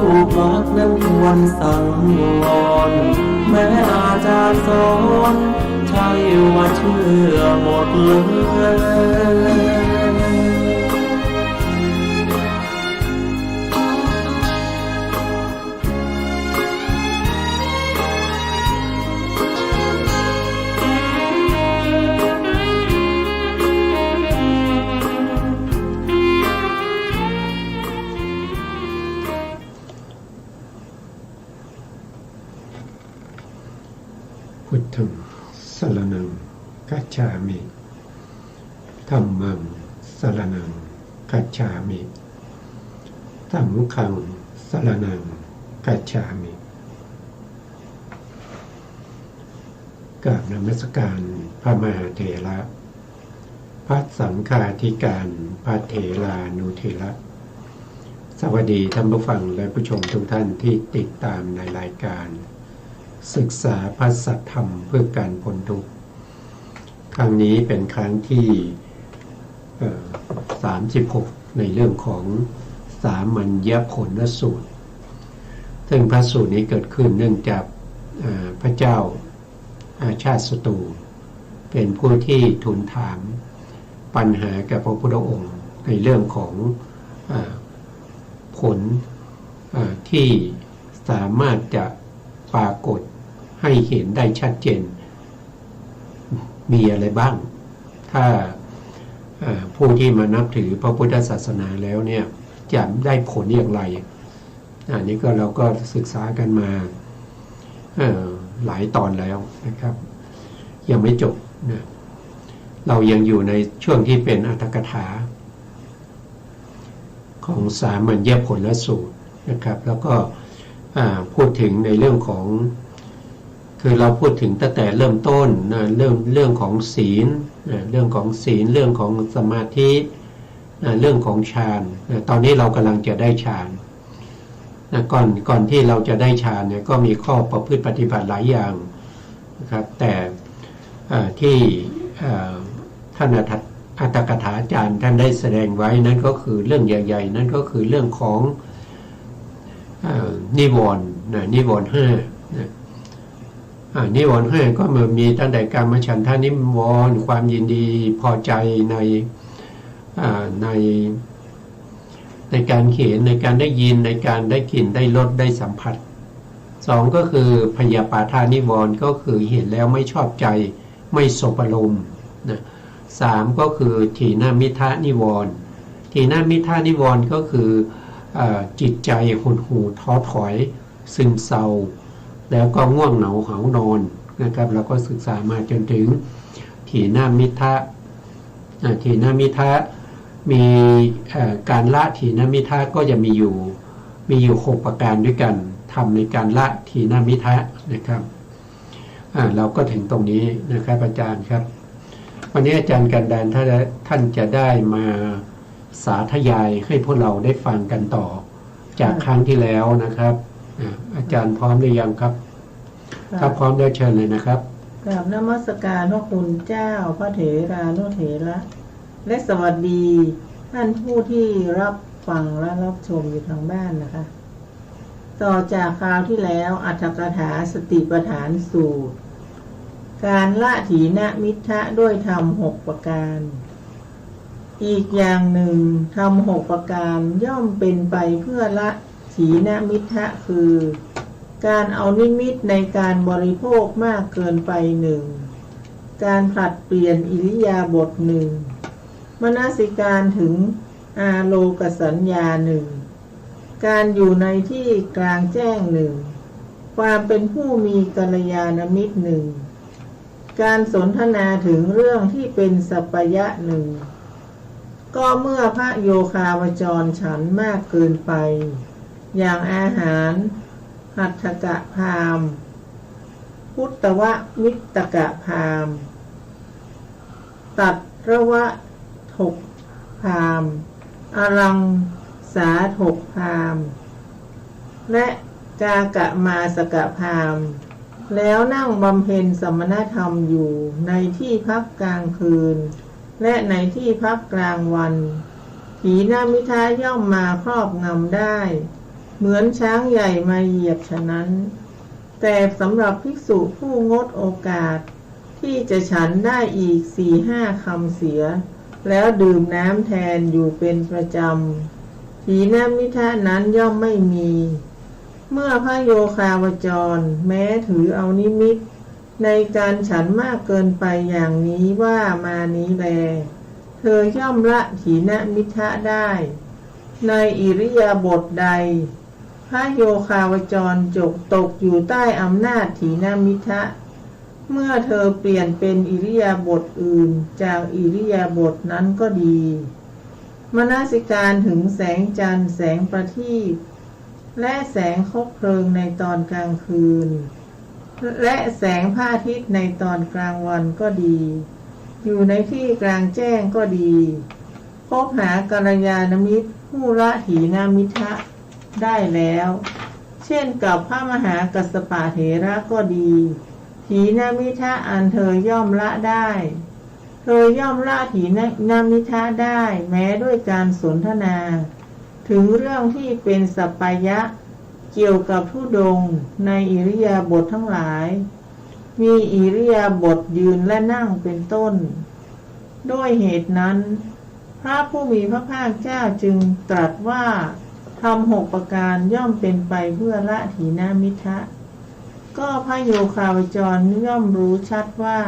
ลูกรักนั้นควรสังวรแม้อาจารย์สอนใช่ว่าเชื่อหมดเลยพุทธังสรณังคัจฉามิธัมมังสรณังคัจฉามิสังฆังสรณังคัจฉามิกราบนมัสการพระมหาเถระพระสังฆาธิการพระเถรานุเถระสวัสดีท่านผู้ฟังและผู้ชมทุกท่านที่ติดตามในรายการศึกษาพระสัทธรรมเพื่อการพ้นทุกข์ครั้งนี้เป็นครั้งที่36ในเรื่องของสามัญญผลสูตรซึ่งพระสูตรนี้เกิดขึ้นเนื่องจากพระเจ้าชาติศัตรูเป็นผู้ที่ทูลถามปัญหากับพระพุทธองค์ในเรื่องของผลที่สามารถจะปรากฏให้เห็นได้ชัดเจนมีอะไรบ้างถ้าผู้ที่มานับถือพระพุทธศาสนาแล้วเนี่ยจะได้ผลอย่างไรอันนี้ก็เราก็ศึกษากันมาหลายตอนแล้วนะครับยังไม่จบนะเรายังอยู่ในช่วงที่เป็นอรรถกถาของสามัญญผลสูตรนะครับแล้วก็พูดถึงในเรื่องของคือเราพูดถึงตั้งแต่เริ่มต้นนะเรื่องของศีลเรื่องของศีลเรื่องของสมาธิเรื่องของฌานตอนนี้เรากำลังจะได้ฌานก่อนที่เราจะได้ฌานเนี่ยก็มีข้อประพฤติปฏิบัติหลายอย่างนะครับแต่ที่ท่านอัตถกถาจารย์ท่านได้แสดงไว้นั้นก็คือเรื่องใหญ่ๆนั่นก็คือเรื่องของนิวรณ์นิวรณ์ห้านิวรณ์ห้าก็มีตั้งแต่กามฉันทานิวรณ์ความยินดีพอใจในการเห็นในการได้ยินในการได้กลิ่นได้รสได้สัมผัสสองก็คือพยาปาทานิวรณ์ก็คือเห็นแล้วไม่ชอบใจไม่สบอารมณ์นะสามก็คือถีนมิทะนิวรณ์ถีนมิทะนิวรณ์ก็คือจิตใจหดหู่ท้อถอยซึมเศร้าแล้วก็ง่วงเหงาหานอนนะครับเราก็ศึกษามาจนถึงถีนมิทะถีนมิทะมีการละถีนมิทะก็จะมีอยู่6ประการด้วยกันทำในการละถีนมิทะนะครับเราก็ถึงตรงนี้นะครับอาจารย์ครับวันนี้อาจารย์กันดานท่านจะได้มาสาธยายให้พวกเราได้ฟังกันต่อจากครั้งที่แล้วนะครับอาจารย์พร้อมหรือยังครับถ้าพร้อมได้เชิญเลยนะครับกราบนมัสการพระคุณเจ้าพระเถรานุเถระและสวัสดีท่านผู้ที่รับฟังและรับชมอยู่ทางบ้านนะคะต่อจากคราวที่แล้วอรรถกถาสติปัฏฐานสูตรการละถีนมิทะด้วยธรรม6ประการอีกอย่างหนึ่งธรรม6ประการย่อมเป็นไปเพื่อละถีนมิทะคือการเอานิมิตในการบริโภคมากเกินไปหนึ่งการผลัดเปลี่ยนอิริยาบถหนึ่งมนสิการถึงอาโลกสัญญาหนึ่งการอยู่ในที่กลางแจ้งหนึ่งความเป็นผู้มีกัลยาณมิตรหนึ่งการสนทนาถึงเรื่องที่เป็นสัปปยะหนึ่งก็เมื่อพระโยคาวจรฉันมากเกินไปอย่างอาหารหัตถกะพามพุทธวมิตตกะพามตัดระวะถกพามอรังสาถกพามและกากะมาสกะพามแล้วนั่งบำเพ็ญสมณธรรมอยู่ในที่พักกลางคืนและในที่พักกลางวันถีนมิทะย่อมมาครอบงำได้ เหมือนช้างใหญ่มาเหยียบฉะนั้นแต่สำหรับภิกษุผู้งดโอกาสที่จะฉันได้อีก 4-5 คำเสียแล้วดื่มน้ำแทนอยู่เป็นประจำถีนมิทะนั้นย่อมไม่มี เมื่อพระโยคาวจรแม้ถือเอานิมิตในการฉันมากเกินไปอย่างนี้ว่ามานี้แลเธอย่อมละถีนมิทะได้ในอิริยาบถใดพระโยคาวจรตกอยู่ใต้อำนาจถีนมิทะเมื่อเธอเปลี่ยนเป็นอิริยาบถอื่นจากอิริยาบถนั้นก็ดีมนสิการถึงแสงจันทร์แสงประทีปและแสงคบเพลิงในตอนกลางคืนและแสงพระอาทิตย์ในตอนกลางวันก็ดีอยู่ในที่กลางแจ้งก็ดีพบหากัลยาณมิตรผู้ละถีนมิทะได้แล้วเช่นกับพระมหากัสสปะเถระก็ดีถีนมิทะอันเธอย่อมละได้เธอย่อมละถีนมิทะได้แม้ด้วยการสนทนาถึงเรื่องที่เป็นสัปปายะเกี่ยวกับธุดงค์ในอิริยาบถทั้งหลายมีอิริยาบถยืนและนั่งเป็นต้นด้วยเหตุนั้นพระผู้มีพระภาคเจ้าจึงตรัสว่าทำ6 ประการย่อมเป็นไปเพื่อละถีนมิทะก็พระโยคาวจรย่อมรู้ชัดว่า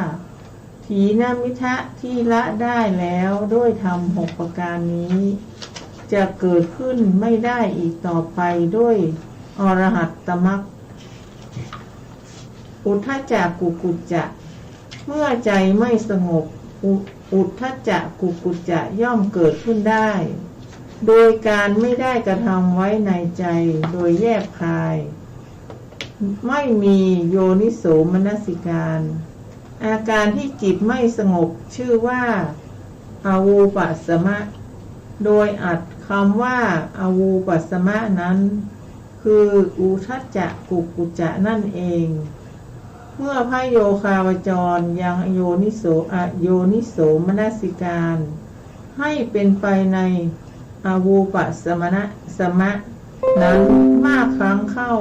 ถีนมิทะที่ละได้แล้วด้วยทำ6 ประการนี้จะเกิดขึ้นไม่ได้อีกต่อไปด้วยอรหัตตมรรคอุทธัจจะกุกุจจะเมื่อใจไม่สงบอุทธัจจะกุกุจจะย่อมเกิดขึ้นได้โดยการไม่ได้กระทำไว้ในใจโดยแยบคายไม่มีโยนิโสมนสิการอาการที่จิตไม่สงบชื่อว่าอาวูปัสสมะโดยอัดคำว่าอาวูปัสสมะนั้นคืออุทธัจจะกุกุจจะนั่นเองเมื่อพระโยคาวจรยังโยนิโสมนสิการให้เป็นไปในอาวูปัสสมะนั้นมากครั้งเข้า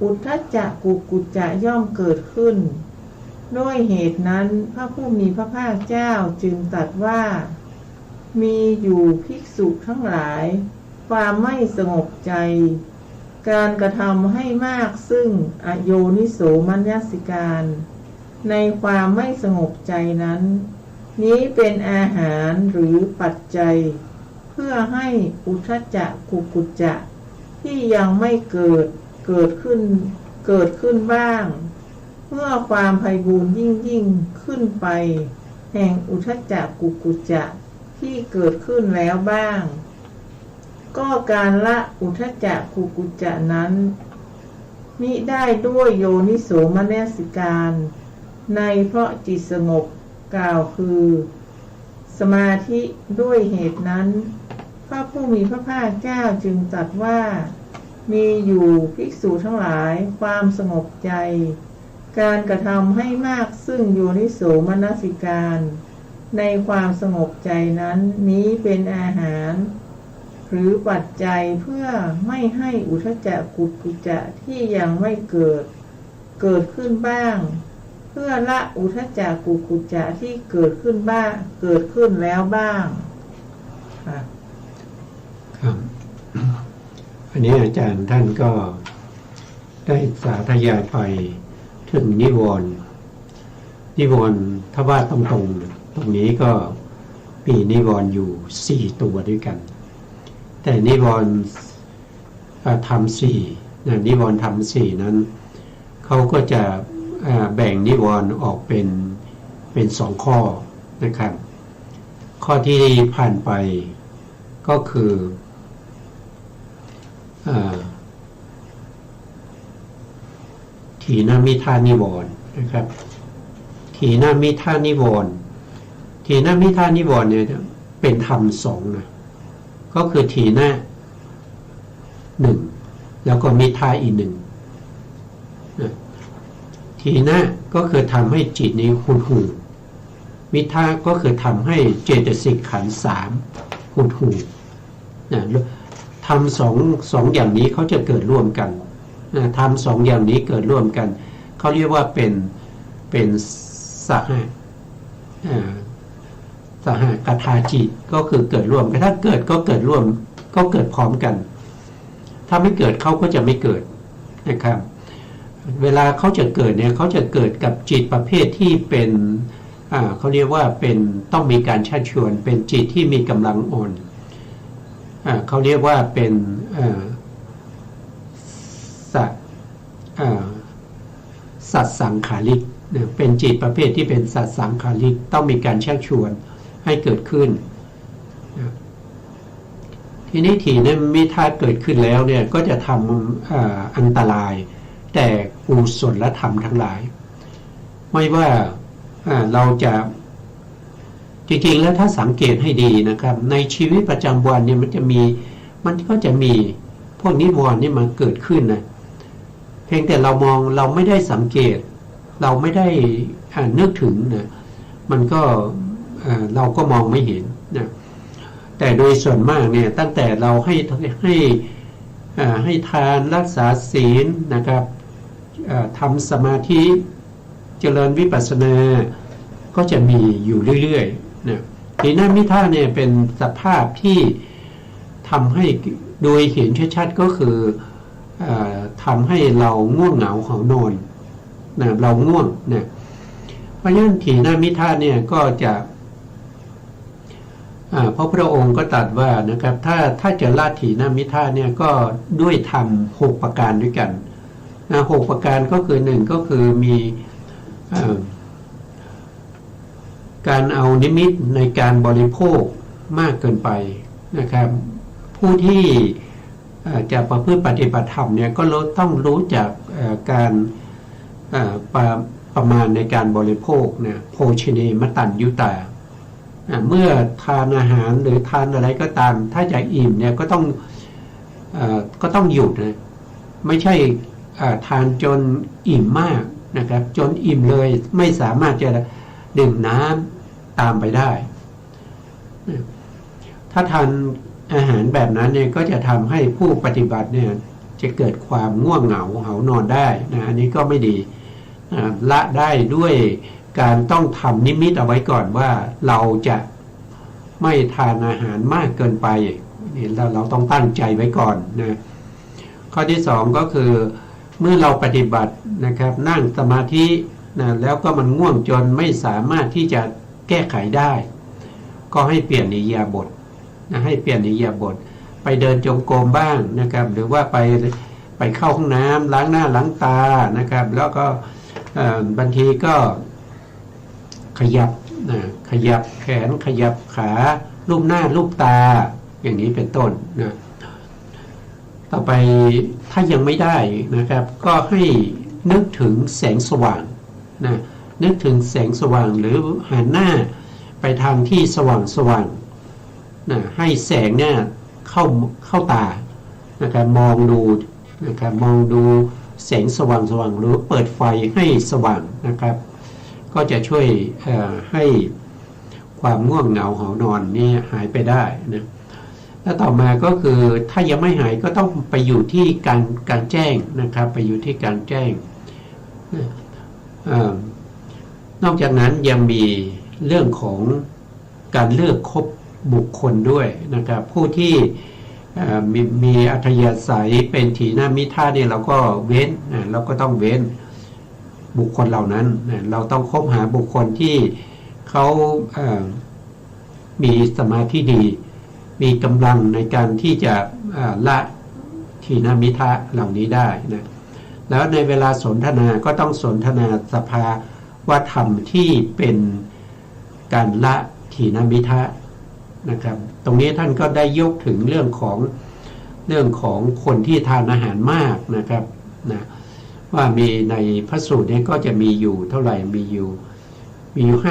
อุทธัจจะกุกุจจะย่อมเกิดขึ้นด้วยเหตุนั้นพระผู้มีพระภาคเจ้าจึงตรัสว่ามีอยู่ภิกษุทั้งหลายความไม่สงบใจการกระทำให้มากซึ่งอโยนิโสมนสิการในความไม่สงบใจนั้นนี้เป็นอาหารหรือปัจจัยเพื่อให้อุทธัจจะกุกุจจะที่ยังไม่เกิดขึ้นบ้างเมื่อความไพบูลย์ยิ่งขึ้นไปแห่งอุทธัจจะกุกุจจะที่เกิดขึ้นแล้วบ้างก็การละอุทธัจจะกุกุจจะนั้นมิได้ด้วยโยนิโสมนสิการในเพราะจิตสงบกล่าวคือสมาธิด้วยเหตุนั้นพระผู้มีพระภาคเจ้าจึงตรัสว่ามีอยู่ภิกษุทั้งหลายความสงบใจการกระทำให้มากซึ่งโยนิโสมนสิการในความสงบใจนั้นนี้เป็นอาหารหรือปัจจัยเพื่อไม่ให้อุทธัจจะกุกุจจะที่ยังไม่เกิดขึ้นบ้างเพื่อละอุทธัจจะกุกุจจะที่เกิดขึ้นแล้วบ้างครับอันนี้อาจารย์ท่านก็ได้สาธยายไปถึงนิวรณ์ถ้าว่าตรงนี้ก็มีนิวรณ์อยู่4 ตัวด้วยกันแต่นิวรณ์ธรรม4นิวรณ์ธรรม4นั้นเขาก็จะแบ่งนิวรณ์ออกเป็น2 ข้อนะครับข้อที่ผ่านไปก็คือถีนมิทานิวรณ์นะครับถีนมิทานิวรณ์เนี่ยเป็นธรรม2นะก็คือถีนะ1แล้วก็มิทาอีก1นะถีนะก็คือทำให้จิตนี้หดหู่มิทาก็คือทำให้เจตสิกขันธ์3หดหู่นะ ทำสองอย่างนี้เขาจะเกิดร่วมกันทำสองอย่างนี้เกิดร่วมกันเขาเรียกว่าเป็นสหกทาจิตก็คือเกิดร่วมกันถ้าเกิดก็เกิดร่วมก็เกิดพร้อมกันถ้าไม่เกิดเขาก็จะไม่เกิดนะครับเวลาเขาจะเกิดเนี่ยเขาจะเกิดกับจิตประเภทที่เป็นเขาเรียกว่าเป็นต้องมีการชักชวนเป็นจิตที่มีกำลังอ่อนเขาเรียกว่าเป็นสัตสังขาริกเป็นจิตประเภทที่เป็นสัตสังขาริกต้องมีการชักชวนให้เกิดขึ้นทีนี้ถีนมิทะเกิดขึ้นแล้วเนี่ยก็จะทำอันตรายแต่กุศลธรรมทั้งหลายไม่ว่าเราจะจริงๆแล้วถ้าสังเกตให้ดีนะครับในชีวิตประจำวันเนี่ยมันก็จะมีพวกนิวรณ์นี่มาเกิดขึ้นนะเพียงแต่เรามองเราไม่ได้สังเกตเราไม่ได้นึกถึงนะมันก็เราก็มองไม่เห็นนะแต่โดยส่วนมากเนี่ยตั้งแต่เราให้ทานรักษาศีลนะครับทำสมาธิเจริญวิปัสสนาก็จะมีอยู่เรื่อยๆนะถีนมิทะเนี่ยเป็นสภาพที่ทำให้โดยเห็นชัดๆก็คือทำให้เราง่วงเหงาหานอนนะเราง่วงนะเพราะฉะนั้นถีนมิทะเนี่ยก็จะพระพุทธองค์ก็ตรัสว่านะครับถ้าจะละถีนมิทะเนี่ยก็ด้วยธรรม6ประการด้วยกันนะ6ประการก็คือ1ก็คือมีการเอานิมิตในการบริโภคมากเกินไปนะครับผู้ที่จะประพฤติปฏิบัติธรรมเนี่ยก็ต้องรู้จักการประมาณในการบริโภคนะโภชเนมตัญยุตาเมื่อทานอาหารหรือทานอะไรก็ตามถ้าจะอิ่มเนี่ยก็ต้องหยุดนะไม่ใช่ทานจนอิ่มมากนะครับจนอิ่มเลยไม่สามารถจะดื่มน้ำตามไปได้ถ้าทานอาหารแบบนั้นเนี่ยก็จะทำให้ผู้ปฏิบัติเนี่ยจะเกิดความง่วงเหงาหานอนได้นะอันนี้ก็ไม่ดีละได้ด้วยการต้องทำนิมิตเอาไว้ก่อนว่าเราจะไม่ทานอาหารมากเกินไปนี่เราต้องตั้งใจไว้ก่อนนะข้อที่2ก็คือเมื่อเราปฏิบัตินะครับนั่งสมาธินะแล้วก็มันง่วงจนไม่สามารถที่จะแก้ไขได้ก็ให้เปลี่ยนอิริยาบถนะให้เปลี่ยนอิริยาบถไปเดินจงกรมบ้างนะครับหรือว่าไปเข้าห้องน้ำล้างหน้าล้างตานะครับแล้วก็บางทีก็ขยับแขนขยับขาลูบหน้าลูบตาอย่างนี้เป็นต้นนะต่อไปถ้ายังไม่ได้นะครับก็ให้นึกถึงแสงสว่างนะนึกถึงแสงสว่างหรือหันหน้าไปทางที่สว่างนะให้แสงเนี่ยเข้าตานะครับมองดูนะครับมองดูแสงสว่างหรือเปิดไฟให้สว่างนะครับก็จะช่วยให้ความง่วงเหงาหานอนนี่หายไปได้นะแล้วต่อมาก็คือถ้ายังไม่หายก็ต้องไปอยู่ที่การแจ้งนะครับไปอยู่ที่การแจ้งนอกจากนั้นยังมีเรื่องของการเลือกคบบุคคลด้วยนะครับผู้ที่มีอัธยาศัยเป็นถีนมิทะเนี่ยเราก็เว้นเราก็ต้องเว้นบุคคลเหล่านั้นเราต้องคบหาบุคคลที่เขามีสมาธิดีมีกำลังในการที่จะละถีนมิทะเหล่านี้ได้นะแล้วในเวลาสนทนาก็ต้องสนทนาสภาวะธรรมที่เป็นการละถีนมิทะนะครับตรงนี้ท่านก็ได้ยกถึงเรื่องของคนที่ทานอาหารมากนะครับนะว่ามีในพระสูตรนี้ก็จะมีอยู่เท่าไหร่มีอยู่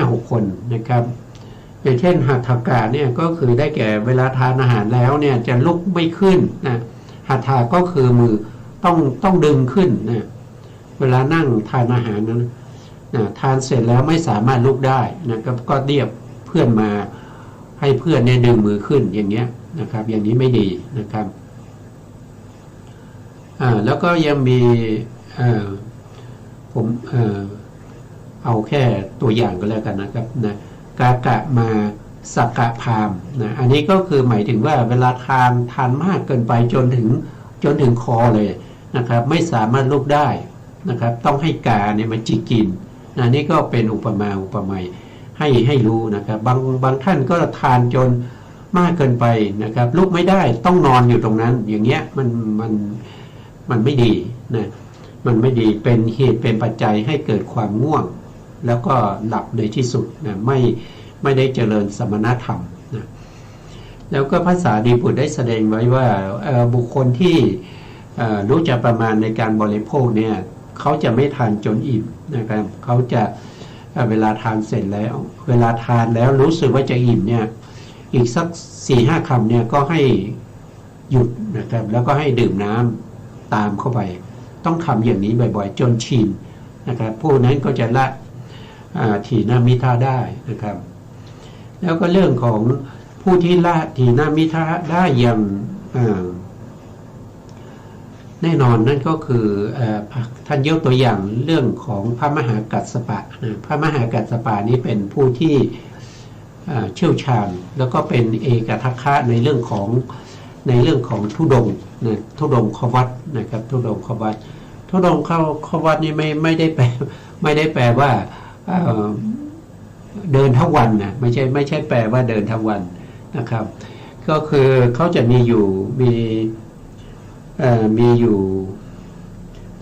5-6 คนนะครับอย่างเช่นหัตถกะเนี่ยก็คือได้แก่เวลาทานอาหารแล้วเนี่ยจะลุกไม่ขึ้นนะหัตถะก็คือมือต้องดึงขึ้นนะเวลานั่งทานอาหารนั้นนะทานเสร็จแล้วไม่สามารถลุกได้นะก็เรียกเพื่อนมาให้เพื่อนเนี่ยดึงมือขึ้นอย่างเงี้ยนะครับอย่างนี้ไม่ดีนะครับ แล้วก็ยังมีผมเอาแค่ตัวอย่างก็แล้วกันนะครับนะกากะมาสักกะพามนะอันนี้ก็คือหมายถึงว่าเวลาทานมากเกินไปจนถึงคอเลยนะครับไม่สามารถลุกได้นะครับต้องให้กาเนี่ยมาจิกกินนะนี่ก็เป็นอุปไมยให้รู้นะครับบางท่านก็ทานจนมากเกินไปนะครับลุกไม่ได้ต้องนอนอยู่ตรงนั้นอย่างเงี้ยมันไม่ดีนะมันไม่ดีเป็นเหตุเป็นปัจจัยให้เกิดความง่วงแล้วก็หลับในที่สุดนะไม่ได้เจริญสมณธรรมนะแล้วก็ภาษาดีบุตรได้แสดงไว้ว่าบุคคลที่รู้จักประมาณในการบริโภคเนี่ยเขาจะไม่ทานจนอิ่มนะครับเขาจะเวลาทานเสร็จแล้วเวลาทานแล้วรู้สึกว่าจะอิ่มเนี่ยอีกสัก 4-5 คำเนี่ยก็ให้หยุดนะครับแล้วก็ให้ดื่มน้ำตามเข้าไปต้องทำอย่างนี้บ่อยๆจนชินนะครับผู้นั้นก็จะละถีนมิทะได้นะครับแล้วก็เรื่องของผู้ที่ละถีนมิทะได้อย่างแน่นอนนั่นก็คือท่านยกตัวอย่างเรื่องของพระมหากัสสปะนะพระมหากัสสปะนี้เป็นผู้ที่เชี่ยวชาญแล้วก็เป็นเอกทัคคะในเรื่องของธุดงค์นะธุดงควัตนะครับธุดงควัตธุดงควัตนี่ไม่ได้แปลว่าเดินทั้งวันนะไม่ใช่แปลว่าเดินทั้งวันนะครับก็คือเขาจะมีอยู่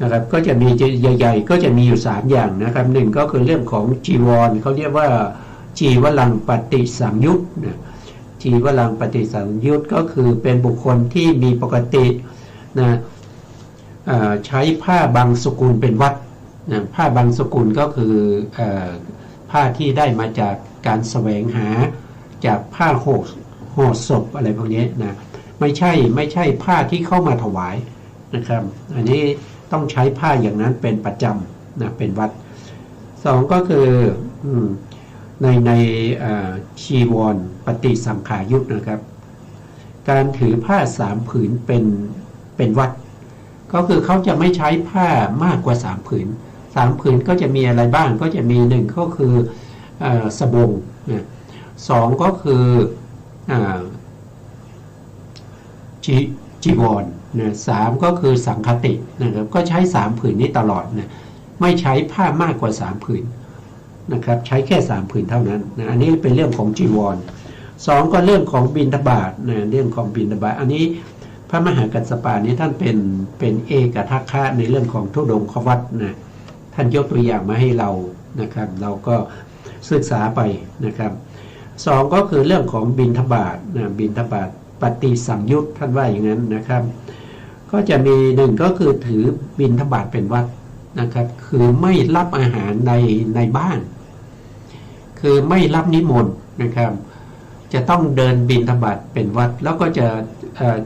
นะครับก็จะมีใหญ่ๆก็จะมีอยู่3อย่างนะครับหนึ่งก็คือเรื่องของจีวรเขาเรียกว่าจีวรังปฏิสังยุตนะจีวรังปฏิสังยุตก็คือเป็นบุคคลที่มีปกตินะใช้ผ้าบางสกุลเป็นวัดนะผ้าบางสกุลก็คือผ้าที่ได้มาจากการแสวงหาจากผ้าห่อศพอะไรพวกนี้นะไม่ใช่ผ้าที่เข้ามาถวายนะครับอันนี้ต้องใช้ผ้าอย่างนั้นเป็นประจำนะเป็นวัด2ก็คือในชีวรปฏิสังขายุตนะครับการถือผ้า3ผืนเป็นวัดก็คือเขาจะไม่ใช้ผ้ามากกว่า3ผืนก็จะมีอะไรบ้างก็จะมี1ก็คือสบงนะ2ก็คือจีวรนะ3ก็คือสังคตินะครับก็ใช้3ผืนนี้ตลอดนะไม่ใช้ผ้ามากกว่า3ผืนนะครับใช้แค่3ผืนเท่านั้นนะอันนี้เป็นเรื่องของจีวร2ก็เรื่องของบิณฑบาตนะเรื่องของบิณฑบาตอันนี้พระมหากัสสปะนี้ท่านเป็นเอกทัคคะในเรื่องของธุดงควัตนะท่านยกตัวอย่างมาให้เรานะครับเราก็ศึกษาไปนะครับ2ก็คือเรื่องของบิณฑบาตนะบิณฑบาตปฏิสังยุตท่านว่าอย่างนั้นนะครับก็จะมี1ก็คือถือบิณฑบาตเป็นวัดนะครับคือไม่รับอาหารในบ้านคือไม่รับนิมนต์นะครับจะต้องเดินบิณฑบาตเป็นวัดแล้วก็จะ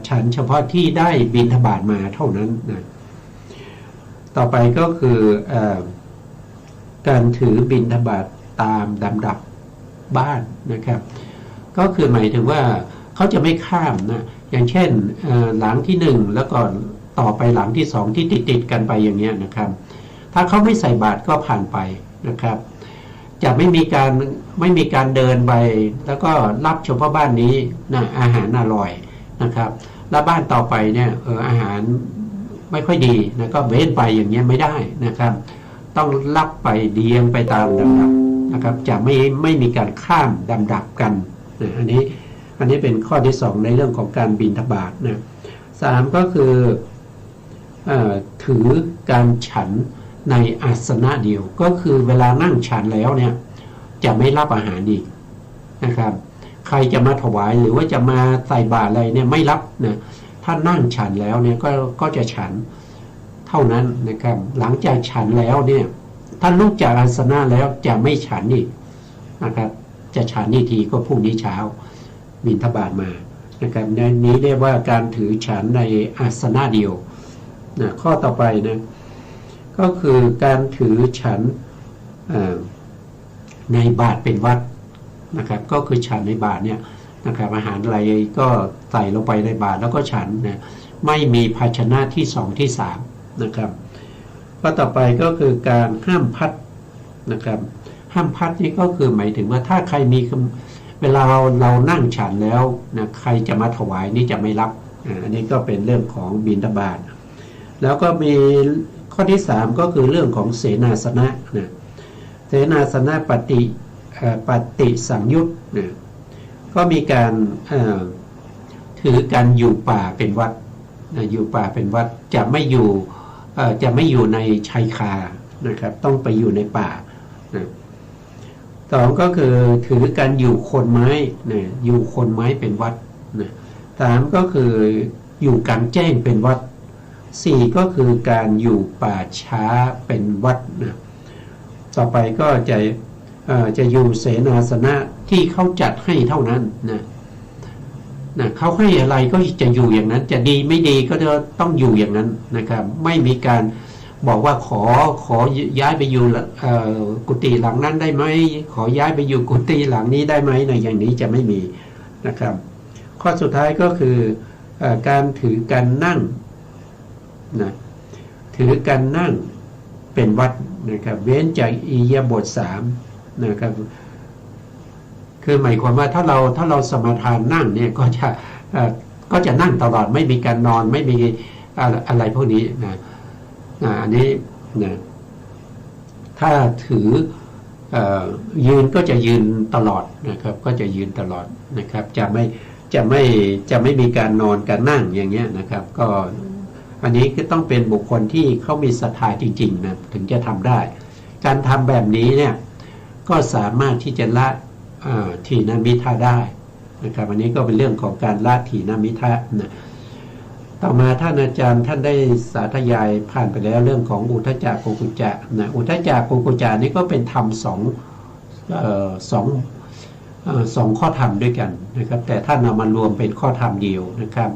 ฉันเฉพาะที่ได้บิณฑบาตมาเท่านั้นนะต่อไปก็คือการถือบิณฑบาตตามลำดับบ้านนะครับก็คือหมายถึงว่าเขาจะไม่ข้ามนะอย่างเช่นหลังที่1แล้วก็ต่อไปหลังที่2ที่ติดกันไปอย่างเงี้ยนะครับถ้าเขาไม่ใส่บาตรก็ผ่านไปนะครับจะไม่มีการเดินไปแล้วก็รับเฉพาะบ้านนี้นะอาหารอร่อยนะครับแล้วบ้านต่อไปเนี่ยอาหารไม่ค่อยดีนะก็เว้นไปอย่างเงี้ยไม่ได้นะครับต้องรับไปเดียงไปตามลำดับนะครับจะไม่มีการข้ามลำดับกันนะอันนี้เป็นข้อที่2ในเรื่องของการบิณฑบาตนะ3ก็คือถือการฉันในอาสนะเดียวก็คือเวลานั่งฉันแล้วเนี่ยจะไม่รับอาหารอีกนะครับใครจะมาถวายหรือว่าจะมาใส่บาตรอะไรเนี่ยไม่รับนะถ้านั่งฉันแล้วเนี่ยก็จะฉันเท่านั้นนะครับหลังจากฉันแล้วเนี่ยถ้าลุกจากอาสนะแล้วจะไม่ฉันอีกนะครับจะฉันอีกทีก็พรุ่งนี้เช้าบิณฑบาตมานะครับในนี้เรียกว่าการถือฉันในอาสนะเดียวนะข้อต่อไปนะก็คือการถือฉันในบาตรเป็นวัดนะครับก็คือฉันในบาตรเนี่ยนะครับอาหารอะไรก็ใส่ลงไปในบาตรแล้วก็ฉันนะ ไม่มีภาชนะที่สองที่สามนะครับข้อต่อไปก็คือการห้ามพัดนะครับห้ามพัดนี่ก็คือหมายถึงว่าถ้าใครมีเวลาเรานั่งฉันแล้วนะใครจะมาถวายนี่จะไม่รับอันนี้ก็เป็นเรื่องของบิณฑบาตแล้วก็มีข้อที่สามก็คือเรื่องของเสนาสนะนะเสนาสนะปฏิสังยุตนะก็มีการถือการอยู่ป่าเป็นวัดอยู่ป่าเป็นวัดจะไม่อยู่ในชายคานะครับต้องไปอยู่ในป่านะสองก็คือถือการอยู่โคนไม้นะอยู่โคนไม้เป็นวัดนะสามก็คืออยู่กลางแจ้งเป็นวัดสี่ก็คือการอยู่ป่าช้าเป็นวัดนะต่อไปก็จะอยู่เสนาสนะที่เขาจัดให้เท่านั้นนะเขาให้อะไรก็จะอยู่อย่างนั้นจะดีไม่ดีก็จะต้องอยู่อย่างนั้นนะครับไม่มีการบอกว่าขอย้ายไปอยู่กุฏิหลังนั้นได้ไหมขอย้ายไปอยู่กุฏิหลังนี้ได้ไหมในอย่างนี้จะไม่มีนะครับข้อสุดท้ายก็คือการถือการนั่งนะถือการนั่งเป็นวัดนะครับเว้นจากอิริยาบถสามนะครับคือหมายความว่าถ้าเราสมาทานนั่งเนี่ยก็จะนั่งตลอดไม่มีการนอนไม่มีอะไรพวกนี้นะอันนี้นะถ้าถือยืนก็จะยืนตลอดนะครับก็จะยืนตลอดนะครับจะไม่มีการนอนการนั่งอย่างเงี้ยนะครับก็อันนี้ก็ต้องเป็นบุคคลที่เขามีศรัทธาจริงๆนะถึงจะทำได้การทำแบบนี้เนี่ยก็สามารถที่จะละถีนมิทะได้นะครับอันนี้ก็เป็นเรื่องของการละถีนมิทะนะต่อมาท่านอาจารย์ท่านได้สาธยายผ่านไปแล้วเรื่องของอุทธัจจะโกกุจจะนะอุทธัจจะโกกุจจะนี่ก็เป็นธรรมสองข้อธรรมด้วยกันนะครับแต่ท่านนำมารวมเป็นข้อธรรมเดียวนะครับ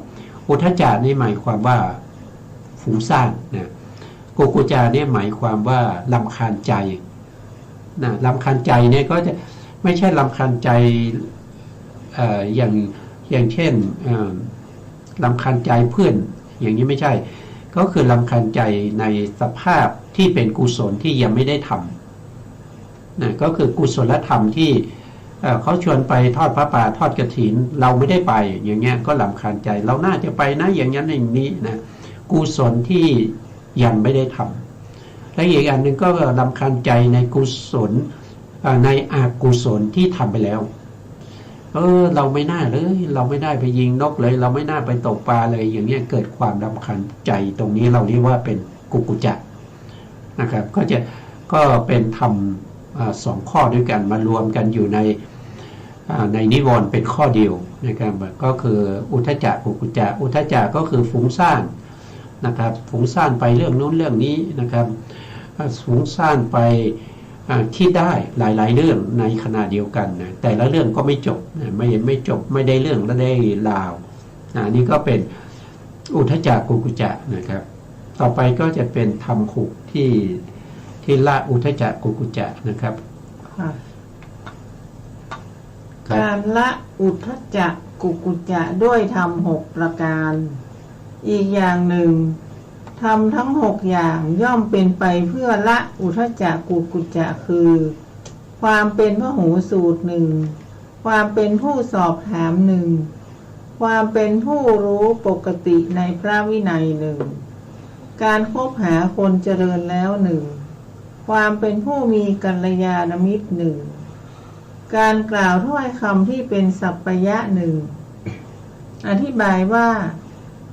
อุทธัจจะนี่หมายความว่าฟุ้งซ่านนะโกกุจจะนี่หมายความว่ารำคาญใจนะรำคาญใจเนี่ยก็จะไม่ใช่รำคาญใจอย่างเช่นรำคาญใจเพื่อนอย่างนี้ไม่ใช่ก็คือรำคาญใจในสภาพที่เป็นกุศลที่ยังไม่ได้ทำนะก็คือกุศลธรรมที่เขาชวนไปทอดพระป่าทอดกฐินเราไม่ได้ไปอย่างเงี้ยก็รำคาญใจเราน่าจะไปนะอย่างนั้นอย่างนี้นะกุศลที่ยังไม่ได้ทำและอีกอันหนึ่งก็รำคาญใจในกุศลในอกุศลที่ทำไปแล้วเราไม่น่าเลยเราไม่ได้ไปยิงนกเลยเราไม่น่าไปตกปลาเลยอย่างเงี้ยเกิดความรำคาญใจตรงนี้เราเรียกว่าเป็นกุกุจจะนะครับก็เป็นธรรมสองข้อด้วยกันมารวมกันอยู่ในนิวรณ์เป็นข้อเดียวนะครับก็คืออุทธัจจะกุกุจจะอุทธัจจะก็คือฟุ้งซ่านนะครับฟุ้งซ่านไปเรื่องนู้นเรื่องนี้นะครับฟุ้งซ่านไปคิดได้หลายๆเรื่องในขณะเดียวกันนะแต่ละเรื่องก็ไม่จบไม่จบไม่ได้เรื่องและได้ราวนี่ก็เป็นอุทธัจจะกุกุจจะนะครับต่อไปก็จะเป็นธรรมขุที่ละอุทธัจจะกุกุจจะนะครับการละอุทธัจจะกุกุจจะด้วยธรรม6ประการอีกอย่างหนึ่งทำทั้ง6อย่างย่อมเป็นไปเพื่อละอุทธัจจะกุกุจจะคือความเป็นพหูสูตรหนึ่งความเป็นผู้สอบถามหนึ่งความเป็นผู้รู้ปกติในพระวินัยหนึ่งการคบหาคนเจริญแล้วหนึ่งความเป็นผู้มีกัลยาณมิตรหนึ่งการกล่าวถ้อยคำที่เป็นสัพพยะหนึ่งอธิบายว่า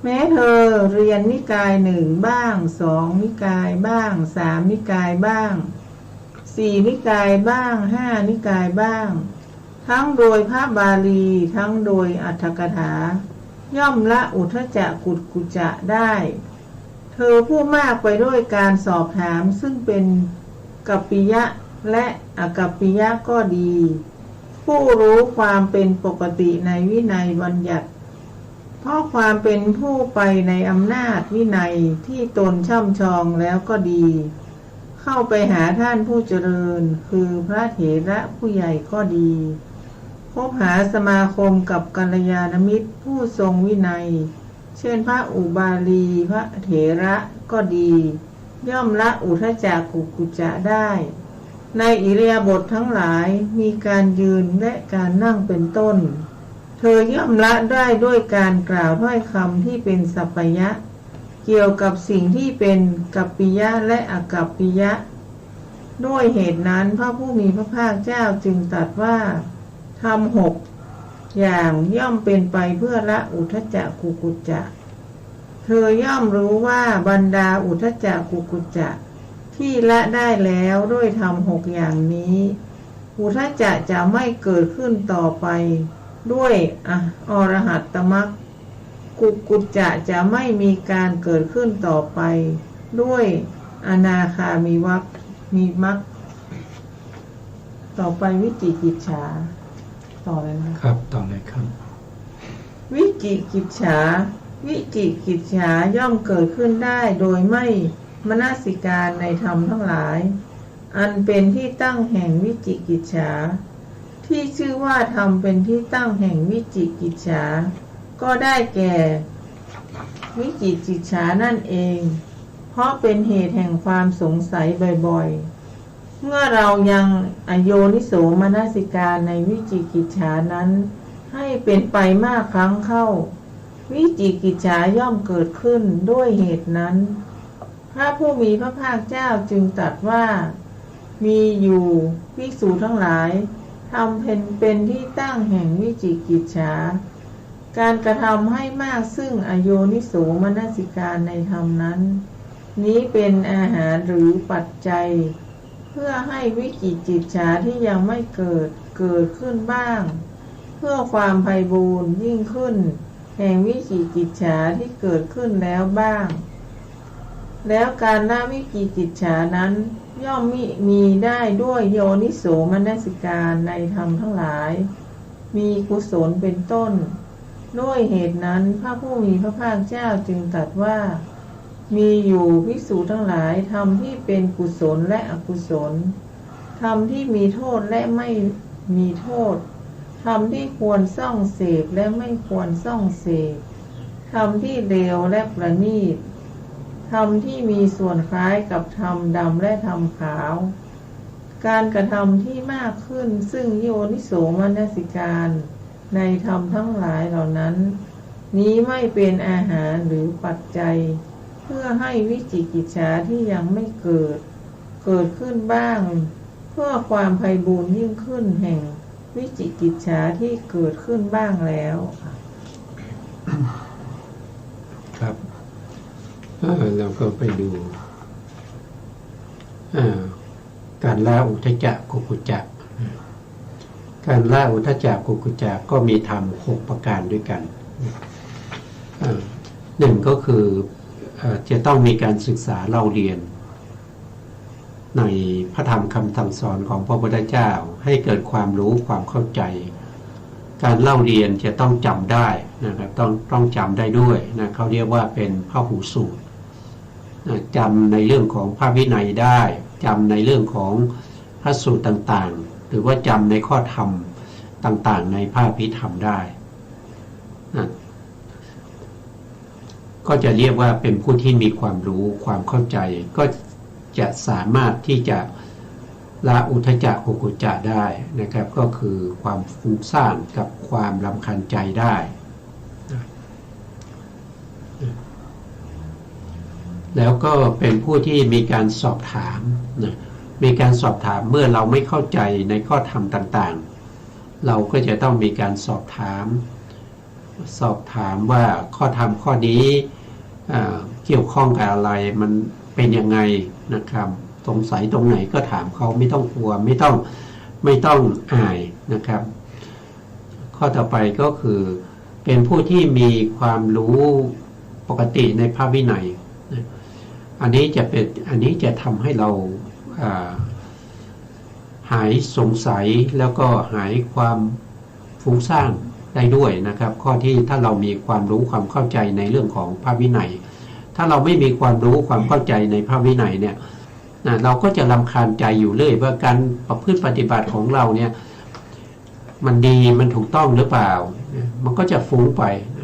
แม้เธอเรียนนิกายหนึ่งบ้าง2นิกายบ้าง3นิกายบ้าง4นิกายบ้าง5นิกายบ้างทั้งโดยพระบาลีทั้งโดยอรรถกถาย่อมละอุทธัจจะกุกุจจะได้เธอผู้มากไปด้วยการสอบถามซึ่งเป็นกัปปิยะและอกัปปิยะก็ดีผู้รู้ความเป็นปกติในวินัยบัญญัติเพราะความเป็นผู้ไปในอำนาจวินัยที่ตนช่ำชองแล้วก็ดีเข้าไปหาท่านผู้เจริญคือพระเถระผู้ใหญ่ก็ดีคบหาสมาคมกับกัลยาณมิตรผู้ทรงวินัย เช่นพระอุบาลีพระเถระก็ดี ย่อมละอุทธัจจะกุกุจจะได้ ในอิริยาบถทั้งหลายมีการยืนและการนั่งเป็นต้น เธอย่อมละได้ด้วยการกล่าวถ้อยคำที่เป็นสัพพยะเกี่ยวกับสิ่งที่เป็นกัปปิยะและอกัปปิยะด้วยเหตุนั้นพระผู้มีพระภาคเจ้าจึงตรัสว่าธรรม6อย่างย่อมเป็นไปเพื่อละอุทธัจจะกุกุจจะเธอย่อมรู้ว่าบรรดาอุทธัจจะกุกุจจะที่ละได้แล้วด้วยธรรม6อย่างนี้อุทธัจจะจะไม่เกิดขึ้นต่อไปด้วยอรหัตตมรรคกุกุจจะจะไม่มีการเกิดขึ้นต่อไปด้วยอนาคามีมรรคต่อไปวิจิกิจฉาต่อเลยนะครับต่อเลยครับวิจิกิจฉาย่อมเกิดขึ้นได้โดยไม่มนสิการในธรรมทั้งหลายอันเป็นที่ตั้งแห่งวิจิกิจฉาที่ชื่อว่าธรรมเป็นที่ตั้งแห่งวิจิกิจฉาก็ได้แก่วิจิกิจฉานั่นเองเพราะเป็นเหตุแห่งความสงสัยบ่อยๆเมื่อเรายังอโยนิโสมนสิการในวิจิกิจฉานั้นให้เป็นไปมากครั้งเข้าวิจิกิจฉาย่อมเกิดขึ้นด้วยเหตุนั้นพระผู้มีพระภาคเจ้าจึงตรัสว่ามีอยู่ภิกษุทั้งหลายทำเป็นที่ตั้งแห่งวิจิกิจฉาการกระทำให้มากซึ่งอโยนิโสมนสิการในธรรมนั้นนี้เป็นอาหารหรือปัจจัยเพื่อให้วิจิกิจฉาที่ยังไม่เกิดขึ้นบ้างเพื่อความไพบูรย์ยิ่งขึ้นแห่งวิจิกิจฉาที่เกิดขึ้นแล้วบ้างแล้วการละวิจิกิจฉานั้นย่อมมีได้ด้วยโยนิโสมนสิการในธรรมทั้งหลายมีกุศลเป็นต้นด้วยเหตุนั้นพระผู้มีพระภาคเจ้าจึงตรัสว่ามีอยู่ภิกษุทั้งหลายธรรมที่เป็นกุศลและอกุศลธรรมที่มีโทษและไม่มีโทษธรรมที่ควรส่องเสพและไม่ควรส่องเสพธรรมที่เลวและประณีตธรรมที่มีส่วนคล้ายกับธรรมดำและธรรมขาวการกระทำที่มากขึ้นซึ่งโยนิโสมนสิการในธรรมทั้งหลายเหล่านั้นนี้ไม่เป็นอาหารหรือปัจจัยเพื่อให้วิจิกิจฉาที่ยังไม่เกิดขึ้นบ้างเพื่อความไพบูรย์ยิ่งขึ้นแห่งวิจิกิจฉาที่เกิดขึ้นบ้างแล้วครับเราก็ไปดูการละอุทธัจจะกุกุจจะการละอุทธัจจะกุกุจจะก็มีธรรม6ประการด้วยกันหนึ่งก็คือจะต้องมีการศึกษาเล่าเรียนในพระธรรมคำสั่งสอนของพระพุทธเจ้าให้เกิดความรู้ความเข้าใจการเล่าเรียนจะต้องจำได้นะครับต้องจำได้ด้วยนะเขาเรียกว่าเป็นพหูสูตรจำในเรื่องของพระวินัยได้จำในเรื่องของพระสูตรต่างๆหรือว่าจำในข้อธรรมต่างๆในพระอภิธรรมได้นะก็จะเรียกว่าเป็นผู้ที่มีความรู้ความเข้าใจก็จะสามารถที่จะละอุทธัจจะกุกุจจะได้นะครับก็คือความฟุ้งซ่านกับความรำคาญใจได้แล้วก็เป็นผู้ที่มีการสอบถามนะมีการสอบถามเมื่อเราไม่เข้าใจในข้อธรรมต่างๆเราก็จะต้องมีการสอบถามว่าข้อธรรมข้อนี้เกี่ยวข้องกับอะไรมันเป็นยังไงนะครับสงสัยตรงไหนก็ถามเขาไม่ต้องกลัวไม่ต้องอายนะครับข้อต่อไปก็คือเป็นผู้ที่มีความรู้ปกติในพระวินัยอันนี้จะทำให้เราหายสงสัยแล้วก็หายความฟุ้งซ่านได้ด้วยนะครับข้อที่ถ้าเรามีความรู้ความเข้าใจในเรื่องของพระวินัยถ้าเราไม่มีความรู้ความเข้าใจในพระวินัยเนี่ยเราก็จะรำคาญใจอยู่เรื่อยว่าการประพฤติปฏิบัติของเราเนี่ยมันดีมันถูกต้องหรือเปล่า มันก็จะฟุ้งไป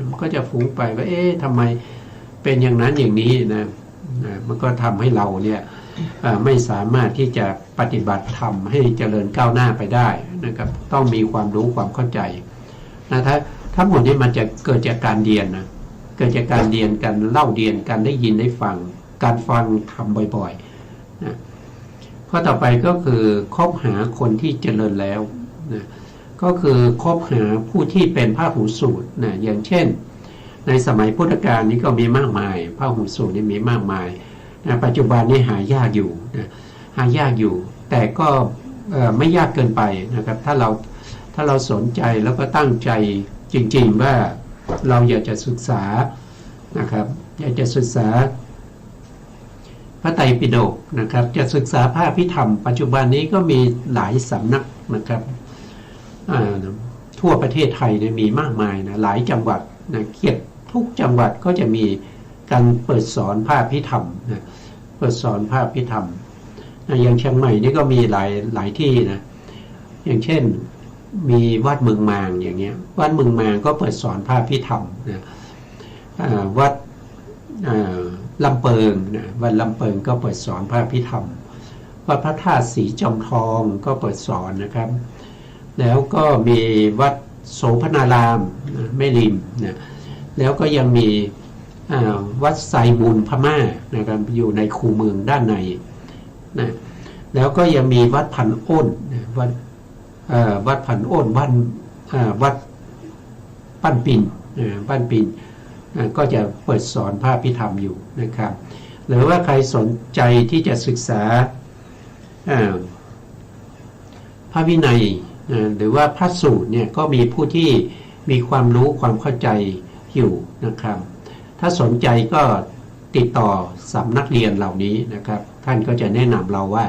มันก็จะฟุ้งไปว่าทำไมเป็นอย่างนั้นอย่างนี้นะมันก็ทำให้เราเนี่ยไม่สามารถที่จะปฏิบัติธรรมให้เจริญก้าวหน้าไปได้นะครับต้องมีความรู้ความเข้าใจนะถ้าทั้งหมดนี้มันจะเกิดจากการเรียนนะเกิดจากการเรียนกันเล่าเรียนกันได้ยินได้ฟังการฟังทำบ่อยๆนะข้อต่อไปก็คือคบหาคนที่เจริญแล้วนะก็คือคบหาผู้ที่เป็นพหูสูตรนะอย่างเช่นในสมัยพุทธกาลนี้ก็มีมากมายพหูสูตรนี่มีมากมายนะปัจจุบันนี้หายากอยู่นะหายากอยู่แต่ก็ไม่ยากเกินไปนะครับถ้าเราสนใจแล้วก็ตั้งใจจริงๆว่าเราอยากจะศึกษานะครับอยากจะศึกษาพระไตรปิฎกนะครับจะศึกษาพระอภิธรรมปัจจุบันนี้ก็มีหลายสำนักนะครับทั่วประเทศไทยเนี่ยมีมากมายนะหลายจังหวัดนะเกือบทุกจังหวัดก็จะมีการเปิดสอนพระอภิธรรมนะเปิดสอนพระอภิธรรมนะอย่างเชียงใหม่นี่ก็มีหลายที่นะอย่างเช่นมีวัดเมืองมางอย่างเงี้ยวัดเมืองมางก็เปิดสอนพระอภิธรรมนะวัดลำเปิงนะวัดลำเปิงก็เปิดสอนพระอภิธรรมวัดพระธาตุสีจอมทองก็เปิดสอนนะครับแล้วก็มีวัดโสภณารามแม่ริมนะแล้วก็ยังมีวัดไซมูลพม่านะครับอยู่ในคูเมืองด้านในนะแล้วก็ยังมีวัดพันอ้นวัดพันอ้นวัดปั้นปิ่นปั้นปิ่นก็จะเปิดสอนพระอภิธรรมอยู่นะครับหรือว่าใครสนใจที่จะศึกษาพระวินัยหรือว่าพระสูตรเนี่ยก็มีผู้ที่มีความรู้ความเข้าใจอยู่นะครับถ้าสนใจก็ติดต่อสำนักเรียนเหล่านี้นะครับท่านก็จะแนะนำเราว่า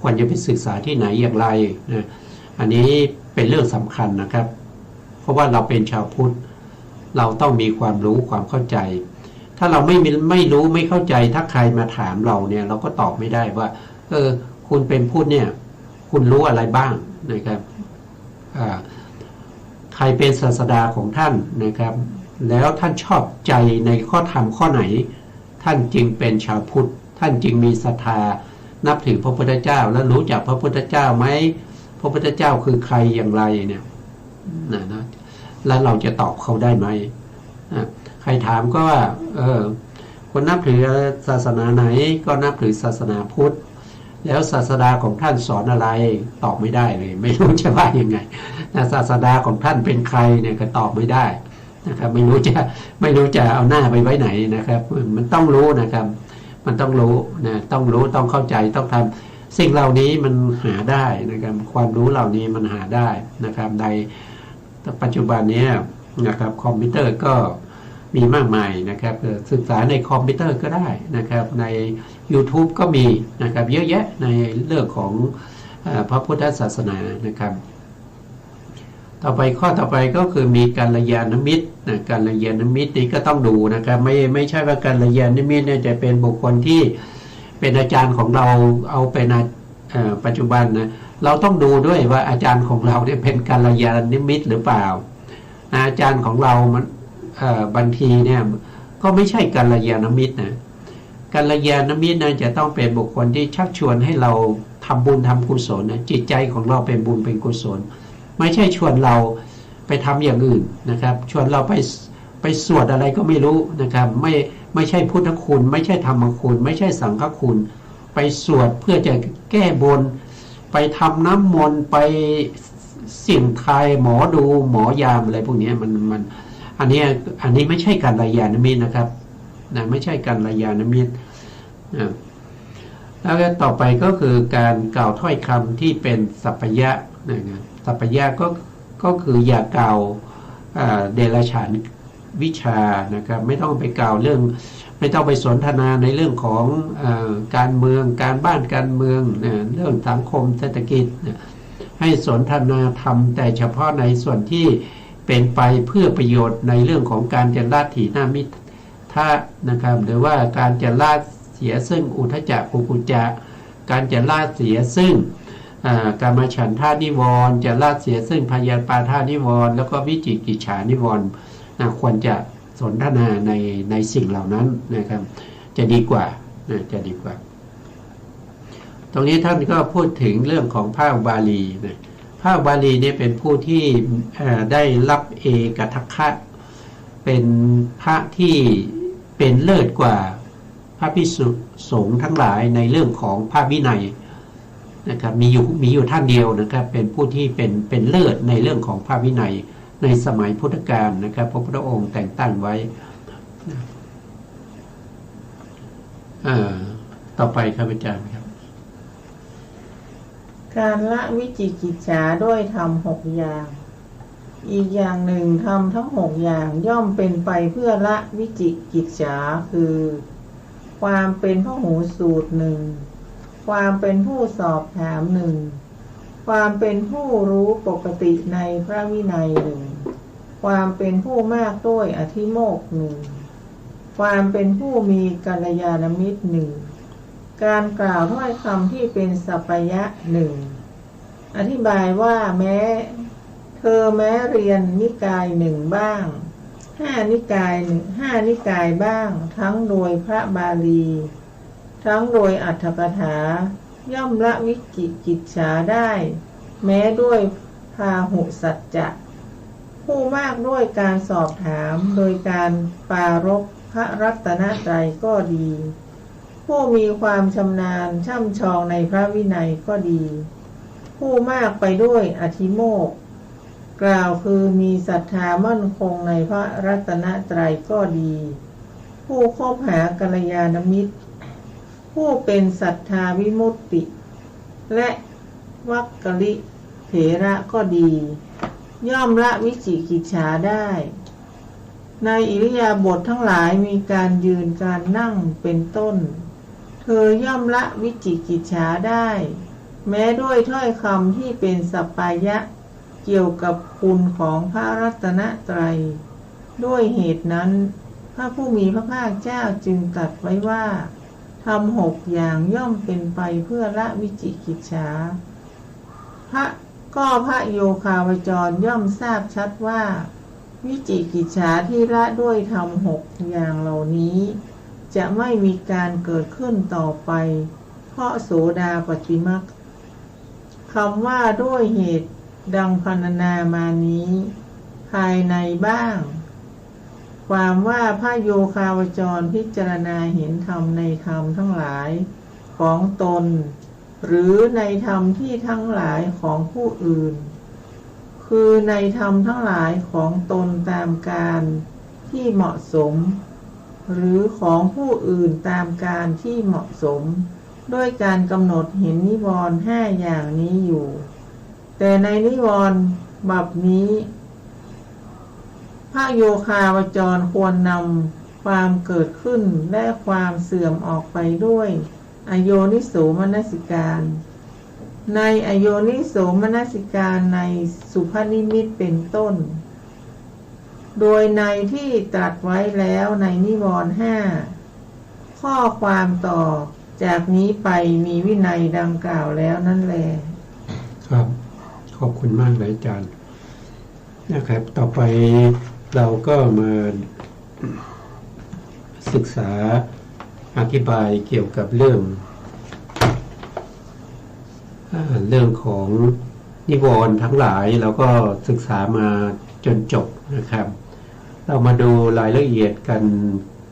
ควรจะไปศึกษาที่ไหนอย่างไรนะอันนี้เป็นเรื่องสำคัญนะครับเพราะว่าเราเป็นชาวพุทธเราต้องมีความรู้ความเข้าใจถ้าเราไม่รู้ไม่เข้าใจถ้าใครมาถามเราเนี่ยเราก็ตอบไม่ได้ว่าคุณเป็นพุทธเนี่ยคุณรู้อะไรบ้างนะครับใครเป็นศาสดาของท่านนะครับแล้วท่านชอบใจในข้อธรรมข้อไหนท่านจึงเป็นชาวพุทธท่านจึงมีศรัทธานับถือพระพุทธเจ้าและรู้จักพระพุทธเจ้าไหมพระพุทธเจ้าคือใครอย่างไรเนี่ยนะแล้วเราจะตอบเขาได้ไหมใครถามก็ว่าคนนับถือศาสนาไหนก็นับถือศาสนาพุทธแล้วศาสดาของท่านสอนอะไรตอบไม่ได้เลยไม่รู้จะว่ายังไงศาสดาของท่านเป็นใครเนี่ยก็ตอบไม่ได้นะครับไม่รู้จะเอาหน้าไปไว้ไหนนะครับมันต้องรู้นะครับมันต้องรู้นะต้องรู้ต้องเข้าใจต้องทำสิ่งเหล่านี้มันหาได้นะครับความรู้เหล่านี้มันหาได้นะครับในปัจจุบันนี้นะครับคอมพิวเตอร์ก็มีมากมายนะครับศึกษาในคอมพิวเตอร์ก็ได้นะครับใน YouTube ก็มีนะครับเยอะแยะในเรื่องของพระพุทธศาสนานะครับต่อไปข้อต่อไปก็คือมีกัลยาณมิตรกัลยาณมิตรนี่ก็ต้องดูนะครับไม่ใช่ว่ากัลยาณมิตรเนี่ยจะเป็นบุคคลที่เป็นอาจารย์ของเราเอาเป็นปัจจุบันนะเราต้องดูด้วยว่าอาจารย์ของเราเนี่ยเป็นกัลยาณมิตรหรือเปล่าอาจารย์ของเรามันบางทีเนี่ยก็ไม่ใช่กัลยาณมิตรนะกัลยาณมิตรนะจะต้องเป็นบุคคลที่ชักชวนให้เราทำบุญทำกุศลนะจิตใจของเราเป็นบุญเป็นกุศลไม่ใช่ชวนเราไปทำอย่างอื่นนะครับชวนเราไปสวดอะไรก็ไม่รู้นะครับไม่ใช่พุทธคุณไม่ใช่ธรรมคุณไม่ใช่สังฆคุณไปสวดเพื่อจะแก้บนไปทำน้ำมนต์ไปเสี่ยงทายหมอดูหมอยามอะไรพวกนี้มันอันนี้ไม่ใช่กัลยาณมิตรนะครับนะไม่ใช่กัลยาณมิตรนะแล้วก็ต่อไปก็คือการกล่าวถ้อยคำที่เป็นสัพพยะนะครับสัพพยะก็คืออย่ากล่าวเดรัจฉานวิชานะครับไม่ต้องไปกล่าวเรื่องไม่ต้องไปสนทนาในเรื่องของการเมืองการบ้านการเมืองเรื่องสังคมเศรษฐกิจให้สนทนาธรรมแต่เฉพาะในส่วนที่เป็นไปเพื่อประโยชน์ในเรื่องของการจะละถีนามิทะนะครับหรือว่าการจะละเสียซึ่งอุทธัจจะกุกุจจะการจะละเสียซึ่ง กามฉันทานิวรณ์จะละเสียซึ่งพยาปาทานิวรณ์แล้วก็วิจิกิจฉานิวรณ์ควรจะสนทนาในสิ่งเหล่านั้นนะครับจะดีกว่าจะดีกว่าตรงนี้ท่านก็พูดถึงเรื่องของพระบาลีนะพระบาลีนี่เป็นผู้ที่ได้รับเอกทัคคะเป็นพระที่เป็นเลิศกว่าพระภิกษุสงฆ์ทั้งหลายในเรื่องของพระวินัยนะครับมีอยู่ท่านเดียวนะครับเป็นผู้ที่เป็นเลิศในเรื่องของพระวินัยในสมัยพุทธกาลนะครับพระพุทธองค์แต่งตั้งไว้ต่อไปครับอาจารย์ครับการละวิจิกิจฉาด้วยธรรม6 อย่าง อีกอย่างหนึ่งธรรมทั้ง6 อย่างย่อมเป็นไปเพื่อละวิจิกิจฉาคือความเป็นพหูสูตร 1ความเป็นผู้สอบถาม 1ความเป็นผู้รู้ปกติในพระวินัย 1ความเป็นผู้มากด้วยอธิโมกข์ 1ความเป็นผู้มีกัลยาณมิตร 1การกล่าวถ้อยคำที่เป็นสัพพยะ 1อธิบายว่าแม้เรียนนิกาย1บ้าง5 นิกายบ้างทั้งโดยพระบาลีทั้งโดยอรรถกถาย่อมละวิจิกิจฉาได้แม้ด้วยพาหุสัจจะผู้มากด้วยการสอบถามโดยการปรารภพระรัตนตรัยก็ดีผู้มีความชำนาญช่ำชองในพระวินัยก็ดีผู้มากไปด้วยอธิโมกข์กล่าวคือมีศรัทธามั่นคงในพระรัตนตรัยก็ดีผู้คบหากัลยาณมิตรผู้เป็นศรัทธาวิมุตติและวักกลิเถระก็ดีย่อมละวิจิกิจฉาได้ในอิริยาบถทั้งหลายมีการยืนการนั่งเป็นต้นเธอย่อมละวิจิกิจฉาได้แม้ด้วยถ้อยคำที่เป็นสัปปายะเกี่ยวกับคุณของพระรัตนตรัยด้วยเหตุนั้นพระผู้มีพระภาคเจ้าจึงตรัสไว้ว่าธรรม6 อย่างย่อมเป็นไปเพื่อละวิจิกิจฉาพระโยคาวจรย่อมทราบชัดว่าวิจิกิจฉาที่ละด้วยธรรม6 อย่างเหล่านี้จะไม่มีการเกิดขึ้นต่อไปเพราะโสดาปัตติมรรคคำว่าด้วยเหตุดังพรรณนามานี้ภายในบ้างความว่าพระโยคาวจรพิจารณาเห็นธรรมในธรรมทั้งหลายของตนหรือในธรรมที่ทั้งหลายของผู้อื่นคือในธรรมทั้งหลายของตนตามการที่เหมาะสมหรือของผู้อื่นตามการที่เหมาะสมด้วยการกำหนดเห็นนิวรณ์5 อย่างนี้อยู่แต่ในนิวรณ์บัพนี้พระโยคาวจรควรนำความเกิดขึ้นและความเสื่อมออกไปด้วยอโยนิโสมนสิการในอโยนิโสมนสิการในสุภนิมิตเป็นต้นโดยในที่ตรัสไว้แล้วในนิวรณ์5ข้อความต่อจากนี้ไปมีวินัยดังกล่าวแล้วนั่นแหละครับขอบคุณมากเลยอาจารย์นะครับต่อไปเราก็มาศึกษาอธิบายเกี่ยวกับเรื่องของนิวรณ์ทั้งหลายเราก็ศึกษามาจนจบนะครับเรามาดูรายละเอียดกัน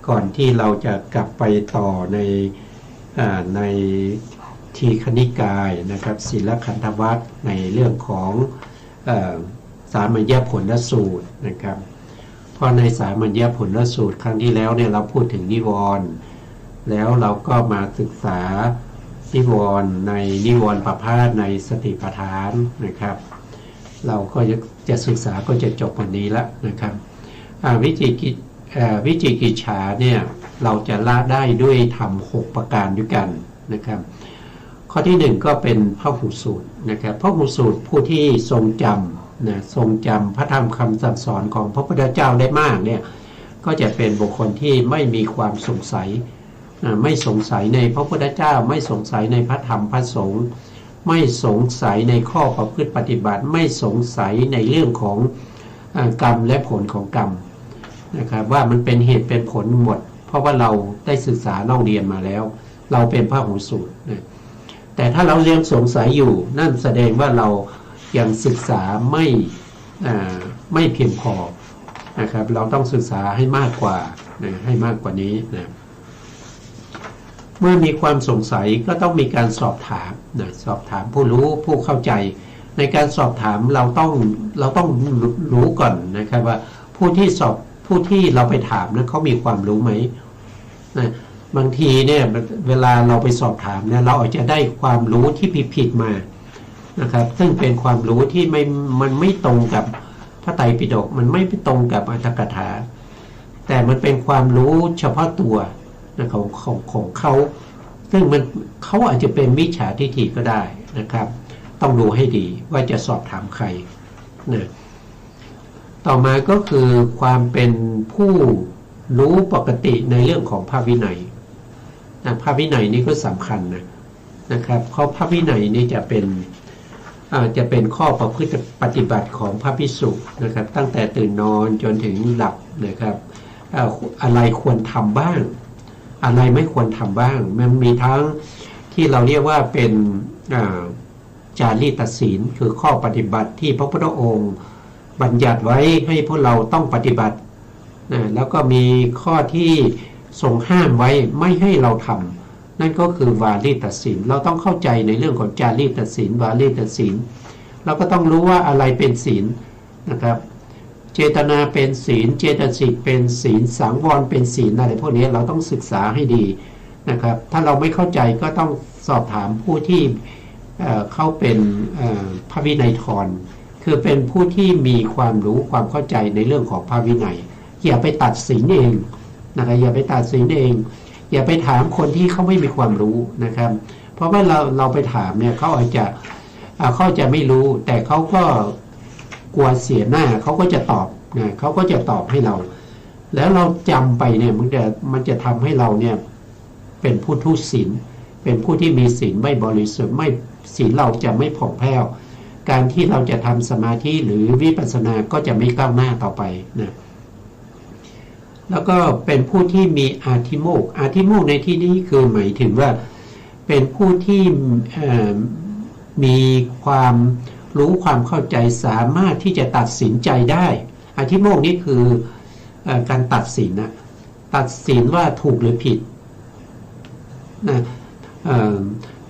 ก่อนที่เราจะกลับไปต่อในทีฆนิกายนะครับศีลขันธวัตรในเรื่องของสามัญญผลสูตรนะครับเพราะในสามัญญผลสูตรครั้งที่แล้วเนี่ยเราพูดถึงนิวรณ์แล้วเราก็มาศึกษานิวรณ์ในนิวรณ์ประภาสในสติปัฏฐานนะครับเราก็จะศึกษาก็จะจบวันนี้แล้วนะครับวิจิกิจฉาเนี่ยเราจะละได้ด้วยธรรม6 ประการด้วยกันนะครับข้อที่1ก็เป็นพหูสูตรนะครับพหูสูตรผู้ที่ทรงจำพระธรรมคำสั่งสอนของพระพุทธเจ้าได้มากเนี่ยก็จะเป็นบุคคลที่ไม่มีความสงสัยไม่สงสัยในพระพุทธเจ้าไม่สงสัยในพระธรรมพระสงฆ์ ไม่สงสัยในข้อประพฤติปฏิบัติไม่สงสัยในเรื่องของกรรมและผลของกรรมนะครับว่ามันเป็นเหตุเป็นผลหมดเพราะว่าเราได้ศึกษาเล่าเรียนมาแล้วเราเป็นพหูสูตรนะแต่ถ้าเรายังสงสัยอยู่นั่นแสดงว่าเรายังศึกษาไม่เพียงพอนะครับเราต้องศึกษาให้มากกว่าให้มากกว่านี้นะเมื่อมีความสงสัยก็ต้องมีการสอบถามนะสอบถามผู้รู้ผู้เข้าใจในการสอบถามเราต้องรู้ก่อนนะครับว่าผู้ที่เราไปถามนะเขามีความรู้ไหมนะบางทีเนี่ยเวลาเราไปสอบถามเนี่ยเราอาจจะได้ความรู้ที่ผิดมานะครับซึ่งเป็นความรู้ที่มันไม่ตรงกับพระไตรปิฎกมันไม่ตรงกับอรรถกถาแต่มันเป็นความรู้เฉพาะตัวนะของเขาซึ่งเขาอาจจะเป็นมิจฉาทิฏฐิก็ได้นะครับต้องดูให้ดีว่าจะสอบถามใครนะต่อมาก็คือความเป็นผู้รู้ปกติในเรื่องของพระวินัยนะพระวินัยนี่ก็สำคัญนะครับเพราะพระวินัยนี่จะเป็นข้อประพฤติปฏิบัติของพระภิกษุนะครับตั้งแต่ตื่นนอนจนถึงหลับนะครับอะไรควรทำบ้างอะไรไม่ควรทำบ้างมันมีทั้งที่เราเรียกว่าเป็นจารีตศีลคือข้อปฏิบัติที่พระพุทธองค์บัญญัติไว้ให้พวกเราต้องปฏิบัติแล้วก็มีข้อที่ทรงห้ามไว้ไม่ให้เราทำนั่นก็คือวารีตศีลเราต้องเข้าใจในเรื่องของจารีตศีลวารีตศีลเราก็ต้องรู้ว่าอะไรเป็นศีลนะครับเจตนาเป็นศีลเจตสิกเป็นศีลสังวรเป็นศีลอะไรพวกนี้เราต้องศึกษาให้ดีนะครับถ้าเราไม่เข้าใจก็ต้องสอบถามผู้ที่เขาเป็นพระวินัยธรคือเป็นผู้ที่มีความรู้ความเข้าใจในเรื่องของพระวินัยอย่าไปตัดสินเองนะครับอย่าไปตัดสินเองอย่าไปถามคนที่เขาไม่มีความรู้นะครับเพราะว่าเราไปถามเนี่ยเขาอาจจะไม่รู้แต่เขาก็กลัวเสียหน้าเขาก็จะตอบนะเขาก็จะตอบให้เราแล้วเราจำไปเนี่ยมันจะทำให้เราเนี่ยเป็นผู้ทุศีลเป็นผู้ที่มีศีลไม่บริสุทธิ์ไม่ศีลเราจะไม่ผ่องแผ้วการที่เราจะทำสมาธิหรือวิปัสสนาก็จะไม่ก้าวหน้าต่อไปนะแล้วก็เป็นผู้ที่มีอาธิโมกข์อาธิโมกข์ในที่นี้คือหมายถึงว่าเป็นผู้ที่มีความรู้ความเข้าใจสามารถที่จะตัดสินใจได้อาธิโมกข์นี้คือการตัดสินนะตัดสินว่าถูกหรือผิดนะ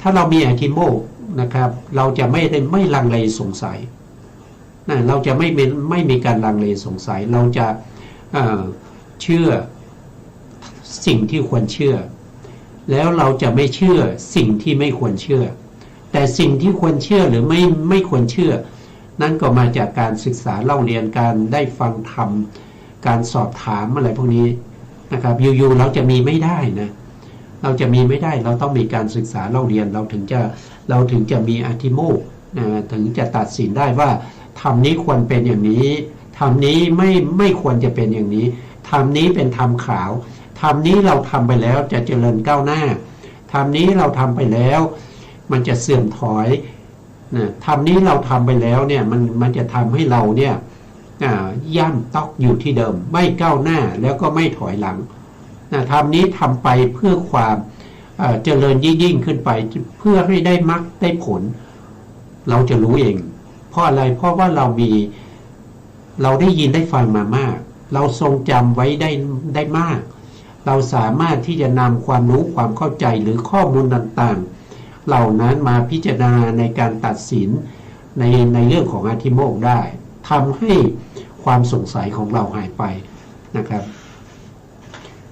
ถ้าเรามีอาธิโมกข์นะครับเราจะไม่ลังเลสงสัยนะเราจะไม่มีการลังเลสงสัยเราจะเชื่อสิ่งที่ควรเชื่อแล้วเราจะไม่เชื่อสิ่งที่ไม่ควรเชื่อแต่สิ่งที่ควรเชื่อหรือไม่ควรเชื่อนั่นก็มาจากการศึกษาเล่าเรียนการได้ฟังธรรมการสอบถามอะไรพวกนี้นะครับอยู่ๆเราจะมีไม่ได้นะเราจะมีไม่ได้เราต้องมีการศึกษาเล่าเรียนเราถึงจะมีอาธิโมกข์ถึงจะตัดสินได้ว่าธรรมนี้ควรเป็นอย่างนี้ธรรมนี้ไม่ควรจะเป็นอย่างนี้ธรรมนี้เป็นธรรมขาวธรรมนี้เราทำไปแล้วจะเจริญก้าวหน้าธรรมนี้เราทำไปแล้วมันจะเสื่อมถอยธรรมนี้เราทำไปแล้วเนี่ยมันจะทำให้เราเนี่ยย่ำต๊อกอยู่ที่เดิมไม่ก้าวหน้าแล้วก็ไม่ถอยหลังธรรมนี้ทำไปเพื่อความเจริญยิ่งขึ้นไปเพื่อให้ได้มรรคได้ผลเราจะรู้เองเพราะอะไรเพราะว่าเราได้ยินได้ฟังมามากเราทรงจำไว้ได้มากเราสามารถที่จะนำความรู้ความเข้าใจหรือข้อมูลต่างๆเหล่านั้นมาพิจารณาในการตัดสินในเรื่องของอาธิโมกข์ได้ทำให้ความสงสัยของเราหายไปนะครับ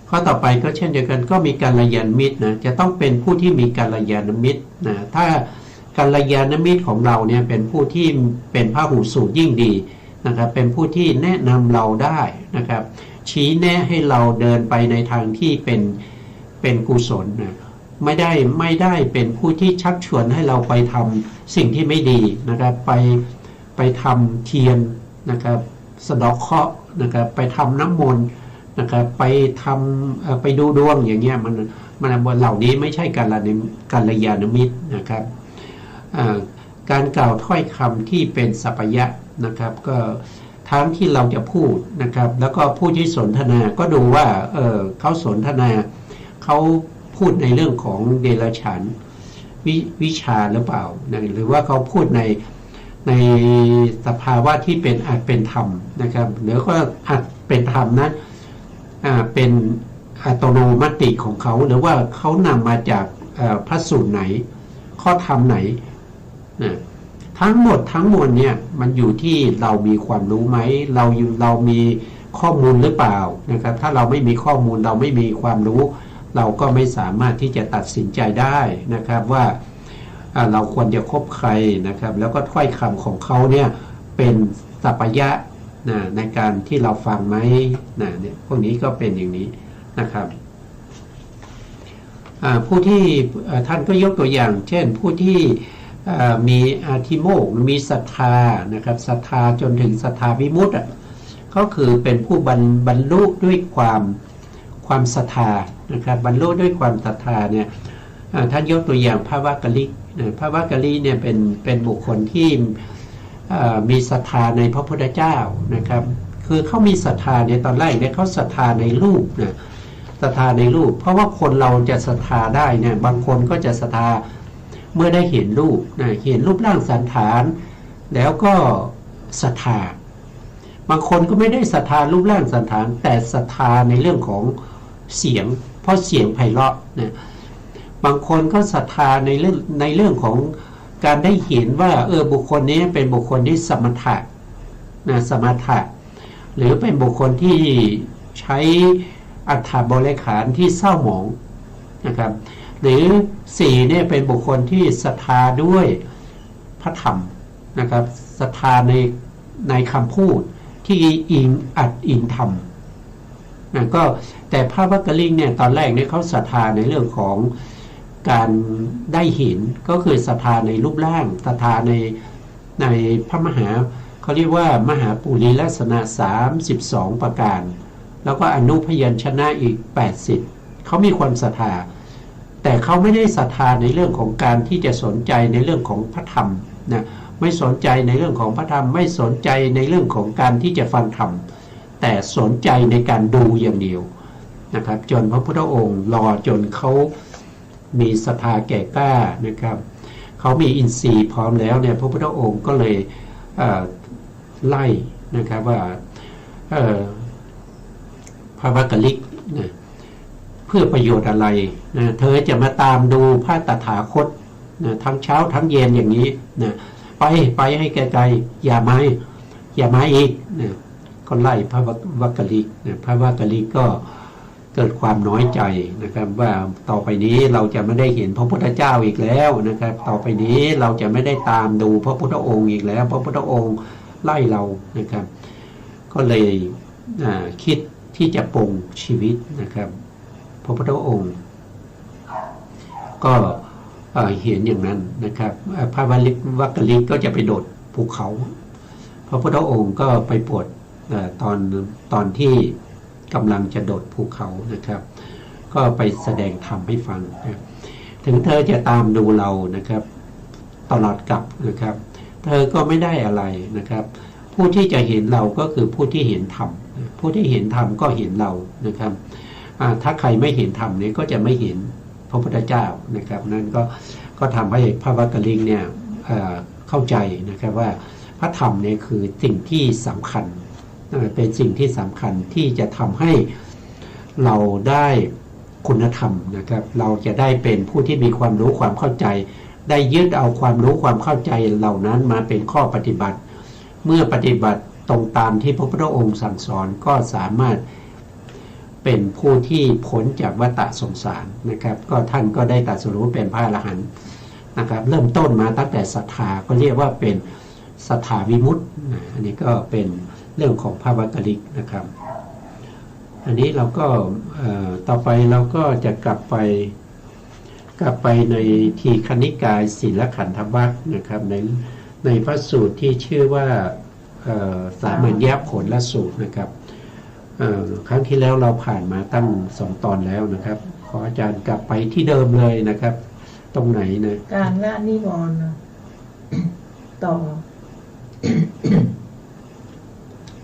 ข้อต่อไปก็เช่นเดียวกันก็มีกัลยาณมิตรนะจะต้องเป็นผู้ที่มีกัลยาณมิตรนะถ้ากัลยาณมิตรของเราเนี่ยเป็นผู้ที่เป็นพหูสูตรยิ่งดีนะครับเป็นผู้ที่แนะนำเราได้นะครับชี้แนะให้เราเดินไปในทางที่เป็นกุศลนะไม่ได้เป็นผู้ที่ชักชวนให้เราไปทำสิ่งที่ไม่ดีนะครับไปทำเทียนนะครับสะเดาะเคราะห์นะครับไปทำน้ำมนต์นะครับไปดูดวงอย่างเงี้ยมันเหล่านี้ไม่ใช่กัลยาณมิตรนะครับ การกล่าวถ้อยคำที่เป็นสัพยะนะครับก็ทั้งที่เราจะพูดนะครับแล้วก็ผู้ที่สนทนาก็ดูว่าเขาสนทนาเขาพูดในเรื่องของเดรัจฉานวิชาหรือเปล่านะหรือว่าเขาพูดในสภาวะที่เป็นอาจเป็นธรรมนะครับหรือก็อาจเป็นธรรมนั้นเป็นอัตโนมัติของเขาหรือว่าเขานำมาจากพระสูตรไหนข้อธรรมไหนนะทั้งหมดทั้งมวลเนี่ยมันอยู่ที่เรามีความรู้ไหมเรามีข้อมูลหรือเปล่านะครับถ้าเราไม่มีข้อมูลเราไม่มีความรู้เราก็ไม่สามารถที่จะตัดสินใจได้นะครับว่าเราควรจะคบใครนะครับแล้วก็ถ้อยคำของเขาเนี่ยเป็นสัพยะนะในการที่เราฟังไหมนะเนี่ยพวกนี้ก็เป็นอย่างนี้นะครับผู้ที่ท่านก็ยกตัวอย่างเช่นผู้ที่มีอาธิโมกข์มีศรัทธานะครับศรัทธาจนถึงศรัทธาวิมุตติก็คือเป็นผู้บรรลุด้วยความศรัทธานะครับบรรลุด้วยความศรัทธาเนี่ยท่านยกตัวอย่างพระวักกลิกพระวักกลิเนี่ยเป็นบุคคลที่มีศรัทธาในพระพุทธเจ้านะครับคือเขามีศรัทธาในตอนแรกเนี่ยเขาศรัทธาในรูปนะศรัทธาในรูปเพราะว่าคนเราจะศรัทธาได้เนี่ยบางคนก็จะศรัทธาเมื่อได้เห็นรูปนะเห็นรูปร่างสันฐานแล้วก็ศรัทธาบางคนก็ไม่ได้ศรัทธารูปร่างสันฐานแต่ศรัทธาในเรื่องของเสียงเพราะเสียงไพเราะนะบางคนก็ศรัทธาในเรื่องของการได้เห็นว่าบุคคลนี้เป็นบุคคลที่สมถะนะสมถะหรือเป็นบุคคลที่ใช้อัฏฐบริขารที่เศร้าหมองนะครับหรือ4เนี่ยเป็นบุคคลที่ศรัทธาด้วยพระธรรมนะครับศรัทธาในคำพูดที่อิงธรรมนะก็แต่พระวักกลิกเนี่ยตอนแรกเนี่ยเขาศรัทธาในเรื่องของการได้เห็นก็คือศรัทธาในรูปร่างศรัทธาในพระมหาเขาเรียกว่ามหาปุริลักษณะ32ประการแล้วก็อนุพยัญชนะอีก80เขามีความศรัทธาแต่เขาไม่ได้ศรัทธาในเรื่องของการที่จะสนใจในเรื่องของพระธรรมนะไม่สนใจในเรื่องของพระธรรมไม่สนใจในเรื่องของการที่จะฟังธรรมแต่สนใจในการดูอย่างเดียวนะครับจนพระพุทธองค์รอจนเขามีศรัทธาแก่กล้านะครับเขามีอินทรีย์พร้อมแล้วเนี่ยพระพุทธองค์ก็เลยไล่นะครับว่าพระวักกลิกนะเพื่อประโยชน์อะไรนะเธอจะมาตามดูพระตถาคตนะทั้งเช้าทั้งเย็นอย่างนี้นะไปให้ไกลๆอย่ามาอีกนะก็ไล่พระวักกลิกนะพระวักกลิกก็เกิดความน้อยใจนะครับว่าต่อไปนี้เราจะไม่ได้เห็นพระพุทธเจ้าอีกแล้วนะครับต่อไปนี้เราจะไม่ได้ตามดูพระพุทธองค์อีกแล้วพระพุทธองค์ไล่เรานะครับก็เลยคิดที่จะปลงชีวิตนะครับพระพุทธองค์ก็เห็นอย่างนั้นนะครับพระวักกลิกก็จะไปโดดภูเขาพระพุทธองค์ก็ไปโปรดตอนที่กำลังจะโดดภูเขานะครับก็ไปแสดงธรรมให้ฟังนะถึงเธอจะตามดูเรานะครับตลอดกลับนะครับเธอก็ไม่ได้อะไรนะครับผู้ที่จะเห็นเราก็คือผู้ที่เห็นธรรมผู้ที่เห็นธรรมก็เห็นเรานะครับถ้าใครไม่เห็นธรรมนี้ก็จะไม่เห็นพระพุทธเจ้านะครับนั่นก็ทำให้พระวักกลิกเนี่ยเข้าใจนะครับว่าพระธรรมเนี่ยคือสิ่งที่สำคัญเป็นสิ่งที่สำคัญที่จะทำให้เราได้คุณธรรมนะครับเราจะได้เป็นผู้ที่มีความรู้ความเข้าใจได้ยึดเอาความรู้ความเข้าใจเหล่านั้นมาเป็นข้อปฏิบัติเมื่อปฏิบัติตรงตามที่พระพุทธองค์สั่งสอนก็สามารถเป็นผู้ที่พ้นจากวัฏสงสารนะครับก็ท่านก็ได้ตรัสรู้เป็นพระอรหันต์นะครับเริ่มต้นมาตั้งแต่ศรัทธาก็เรียกว่าเป็นศรัทธาวิมุตติอันนี้ก็เป็นเรื่องของพระวักกลิกนะครับอันนี้เราก็ต่อไปเราก็จะกลับไปในทีฆนิกายศีลขันธวรรคนะครับในพระสูตรที่ชื่อว่าสามัญญผลละสูตรนะครับครั้งที่แล้วเราผ่านมาตั้ง2 ตอนแล้วนะครับขออาจารย์กลับไปที่เดิมเลยนะครับตรงไหนนะการละนิวรณ์ ต่อ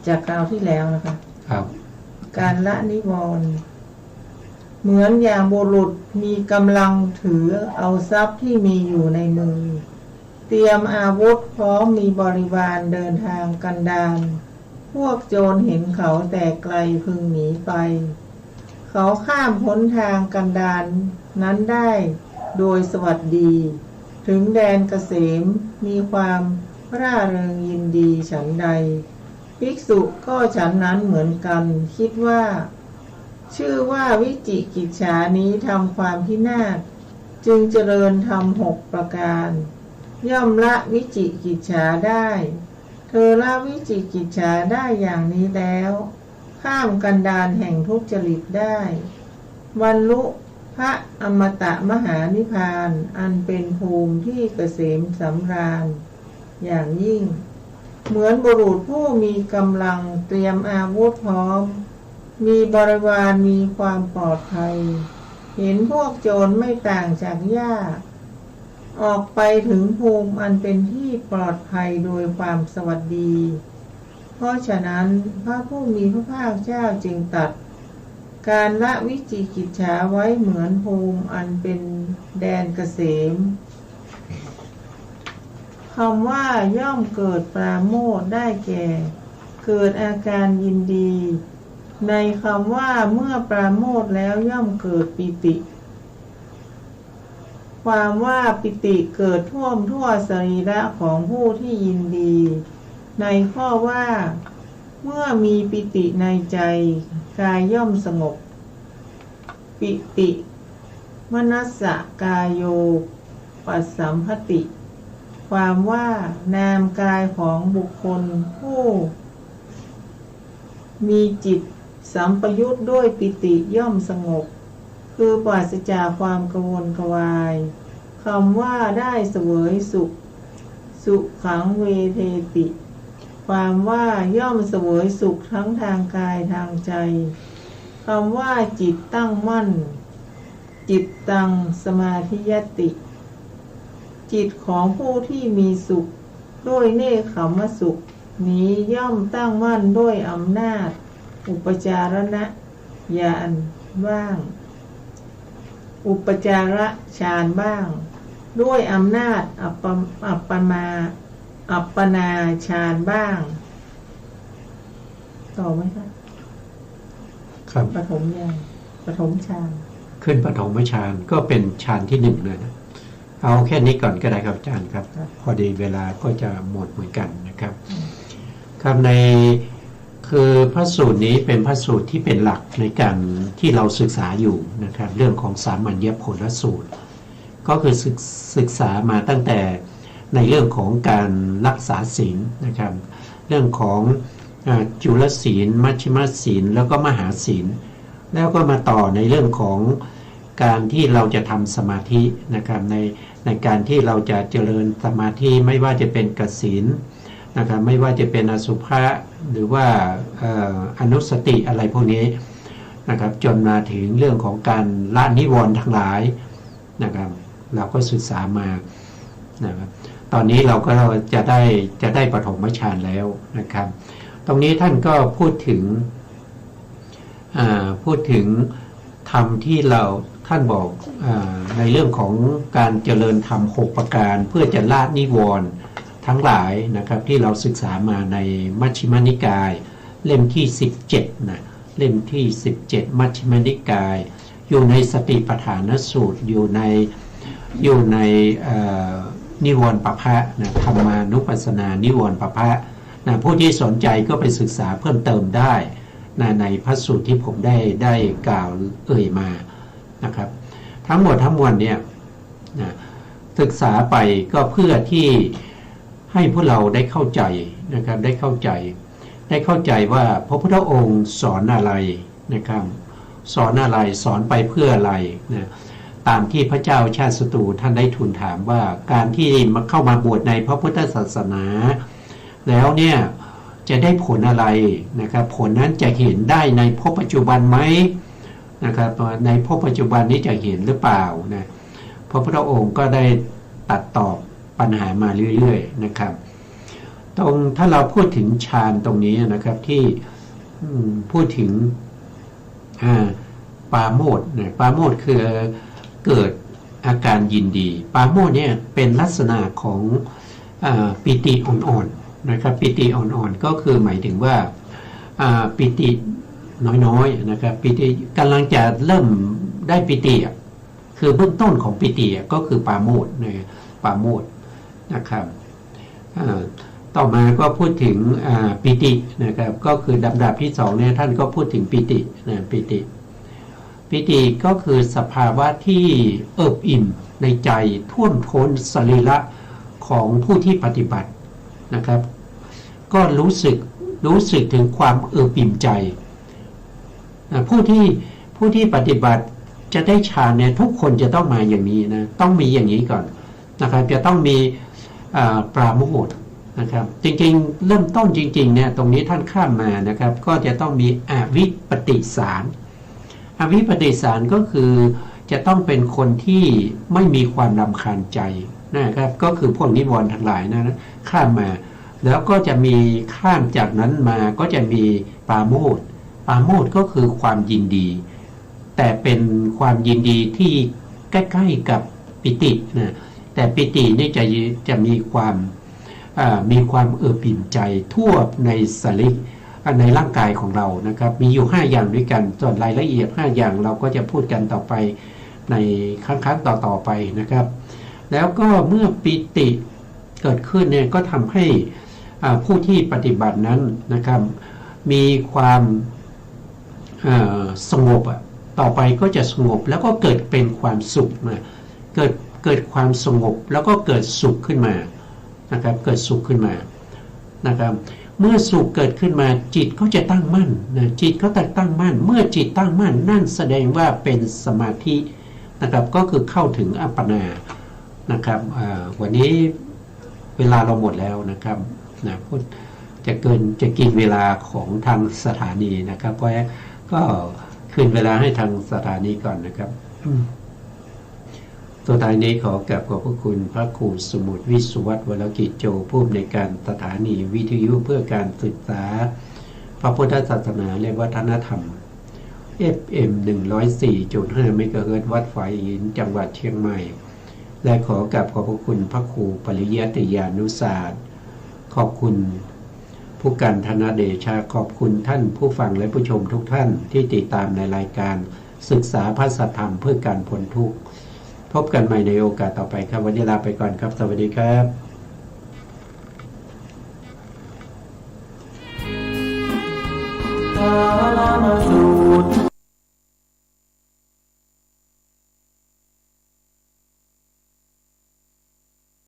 จากคราวที่แล้วนะคะ ครับ การละนิวรณ์เหมือนอย่างบุรุษมีกำลังถือเอาทรัพย์ที่มีอยู่ในมือ เตรียมอาวุธพร้อมมีบริวารเดินทางกันดารพวกโจรเห็นเขาแต่ไกลพึงหนีไป เขาข้ามพ้นทางกันดารนั้นได้โดยสวัสดี ถึงแดนเกษมมีความร่าเริงยินดีฉันใด ภิกษุก็ฉันนั้นเหมือนกันคิดว่า ชื่อว่าวิจิกิจฉานี้ทำความพินาศจึงเจริญธรรม6 ประการ ย่อมละวิจิกิจฉาได้ เธอละวิจิกิจฉาได้อย่างนี้แล้ว ข้ามกันดารแห่งทุจริตได้บรรลุพระอมตะมหานิพพานอันเป็นภูมิที่เกษมสำราญอย่างยิ่ง เหมือนบุรุษผู้มีกำลังเตรียมอาวุธพร้อมมีบริวารมีความปลอดภัย เห็นพวกโจรไม่ต่างจากหญ้าออกไปถึงภูมิอันเป็นที่ปลอดภัยโดยความสวัสดี เพราะฉะนั้นพระผู้มีพระภาคเจ้าจึงตรัสการละวิจิกิจฉาไว้เหมือนภูมิอันเป็นแดนเกษมคำว่าย่อมเกิดปราโมทย์ได้แก่เกิดอาการยินดีในคำว่าเมื่อปราโมทย์แล้วย่อมเกิดปิติความว่าปิติเกิดท่วมทั่วสรีระของผู้ที่ยินดีในข้อว่าเมื่อมีปิติในใจกายย่อมสงบปิติมนัสสกายโยปัสสัมภติความว่านามกายของบุคคลผู้มีจิตสัมปยุตด้วยปิติย่อมสงบคือปราศจากความกังวลกวายคำว่าได้เสวยสุขสุขขังเวเทติความว่าย่อมเสวยสุขทั้งทางกายทางใจคำว่าจิตตั้งมั่นจิตตังสมาธิยติจิตของผู้ที่มีสุขด้วยเนกขัมมสุขนี้ย่อมตั้งมั่นด้วยอำนาจอุปจารณญาณบ้างอุปจารฌานบ้างด้วยอำนาจอัปปนาฌานบ้างต่อไหมคะ ครับ ปฐมญาณปฐมฌาน ขึ้นปฐมฌานก็เป็นฌานที่1เลยนะเอาแค่นี้ก่อนก็ได้ครับอาจารย์ครับ พอดีเวลาก็จะหมดเหมือนกันนะครับครับในคือพระสูตรนี้เป็นพระสูตรที่เป็นหลักในการที่เราศึกษาอยู่นะครับเรื่องของสามัญญผลสูตรก็คือศึกษามาตั้งแต่ในเรื่องของการรักษาศีลนะครับเรื่องของจุลศีลมัชฌิมศีลแล้วก็มหาศีลแล้วก็มาต่อในเรื่องของการที่เราจะทำสมาธินะครับในการที่เราจะเจริญสมาธิไม่ว่าจะเป็นกศีลนะครับไม่ว่าจะเป็นอสุภะหรือว่าอนุสติอะไรพวกนี้นะครับจนมาถึงเรื่องของการละนิวรณ์ทั้งหลายนะครับเราก็ศึกษามานะครับตอนนี้เราก็จะได้ปฐมฌานแล้วนะครับตรงนี้ท่านก็พูดถึงธรรมที่ท่านบอกในเรื่องของการเจริญธรรม6 ประการเพื่อจะละนิวรณ์ทั้งหลายนะครับที่เราศึกษามาในมัชฌิมนิกายเล่มที่17นะเล่มที่17มัชฌิมนิกายอยู่ในสติปัฏฐานสูตรอยู่ในนิวรณ์ปภะนะธรรมานุปัสสนานิวรณ์ปภะนะผู้ที่สนใจก็ไปศึกษาเพิ่มเติมได้ในพระสูตรที่ผมได้กล่าวเอ่ยมานะครับทั้งหมดทั้งมวลเนี่ยนะศึกษาไปก็เพื่อที่ให้พวกเราได้เข้าใจนะครับได้เข้าใจว่าพระพุทธองค์สอนอะไรนะครับสอนอะไรสอนไปเพื่ออะไรนะตามที่พระเจ้าชาติศัตรูท่านได้ทูลถามว่าการที่เข้ามาบวชในพระพุทธศาสนาแล้วเนี่ยจะได้ผลอะไรนะครับผลนั้นจะเห็นได้ในภพปัจจุบันไหมนะครับในภพปัจจุบันนี้จะเห็นหรือเปล่านะพระพุทธองค์ก็ได้ตัดตอบไป ปัญหามาเรื่อยๆนะครับตรงถ้าเราพูดถึงฌานตรงนี้นะครับที่พูดถึงปาโมทย์ปาโมทย์คือเกิดอาการยินดีปาโมทย์เนี่ยเป็นลักษณะของปิติอ่อนๆนะครับปิติอ่อนๆก็คือหมายถึงว่าปิติน้อยๆนะครับปิติกำลังจะเริ่มได้ปิติคือเบื้องต้นของปิติก็คือปาโมทย์นะปาโมทย์นะครับต่อมาก็พูดถึงปิตินะครับก็คือลำดับที่2เนี่ยท่านก็พูดถึงปิตินะปิติก็คือสภาวะที่เอิบอิ่มในใจท่วมท้นสรีระของผู้ที่ปฏิบัตินะครับก็รู้สึกถึงความเอิบอิ่มใจผู้ที่ปฏิบัติจะได้ฌานเนี่ยทุกคนจะต้องมาอย่างนี้นะต้องมีอย่างนี้ก่อนนะครับจะต้องมีปราโมทย์นะครับจริงๆเริ่มต้นจริงๆเนี่ยตรงนี้ท่านข้ามมานะครับก็จะต้องมีอวิปปิสารอวิปปิสารก็คือจะต้องเป็นคนที่ไม่มีความรำคาญใจนะครับก็คือพวกนิวรณ์ทั้งหลายนะข้ามมาแล้วก็จะมีข้ามจากนั้นมาก็จะมีปราโมทย์ก็คือความยินดีแต่เป็นความยินดีที่ใกล้ๆกับปิตินะแต่ปิตินี่จะมีความเอิบอิ่มใจทั่วในสลิกในร่างกายของเรานะครับมีอยู่5อย่างด้วยกันส่วนรายละเอียด5อย่างเราก็จะพูดกันต่อไปในครั้งต่อไปนะครับแล้วก็เมื่อปิติเกิดขึ้นเนี่ยก็ทำให้ผู้ที่ปฏิบัตินั้นนะครับมีความสงบต่อไปก็จะสงบแล้วก็เกิดเป็นความสุขนะเกิดความสงบแล้วก็เกิดสุขขึ้นมานะครับเกิดสุขขึ้นมานะครับเมื่อสุขเกิดขึ้นมาจิตก็จะตั้งมั่นนะจิตก็ตั้งมั่นเมื่อจิตตั้งมั่นนั่นแสดงว่าเป็นสมาธินะครับก็คือเข้าถึงอัปปนานะครับวันนี้เวลาเราหมดแล้วนะครับนะพูดจะกินเวลาของทางสถานีนะครับเพราะก็คืนเวลาให้ทางสถานีก่อนนะครับตัวท้ายนี้ขอกราบขอบพระคุณพระครูสมุทรวิสุวัฒน์วรกิจโจผู้อำนวยการสถานีวิทยุเพื่อการศึกษาพระพุทธศาสนาและวัฒนธรรม FM 104.5 เมกะเฮิรตซ์วัดฝายหินจังหวัดเชียงใหม่และขอกราบขอบพระคุณพระครูปริยัติยานุศาสตร์ขอบคุณผู้การธนเดชาขอบคุณท่านผู้ฟังและผู้ชมทุกท่านที่ติดตามในรายการศึกษาพระสัทธรรมเพื่อการพ้นทุกข์พบกันใหม่ในโอกาสต่อไปครับวันนี้ลาไปก่อนครับสวัสดีครับ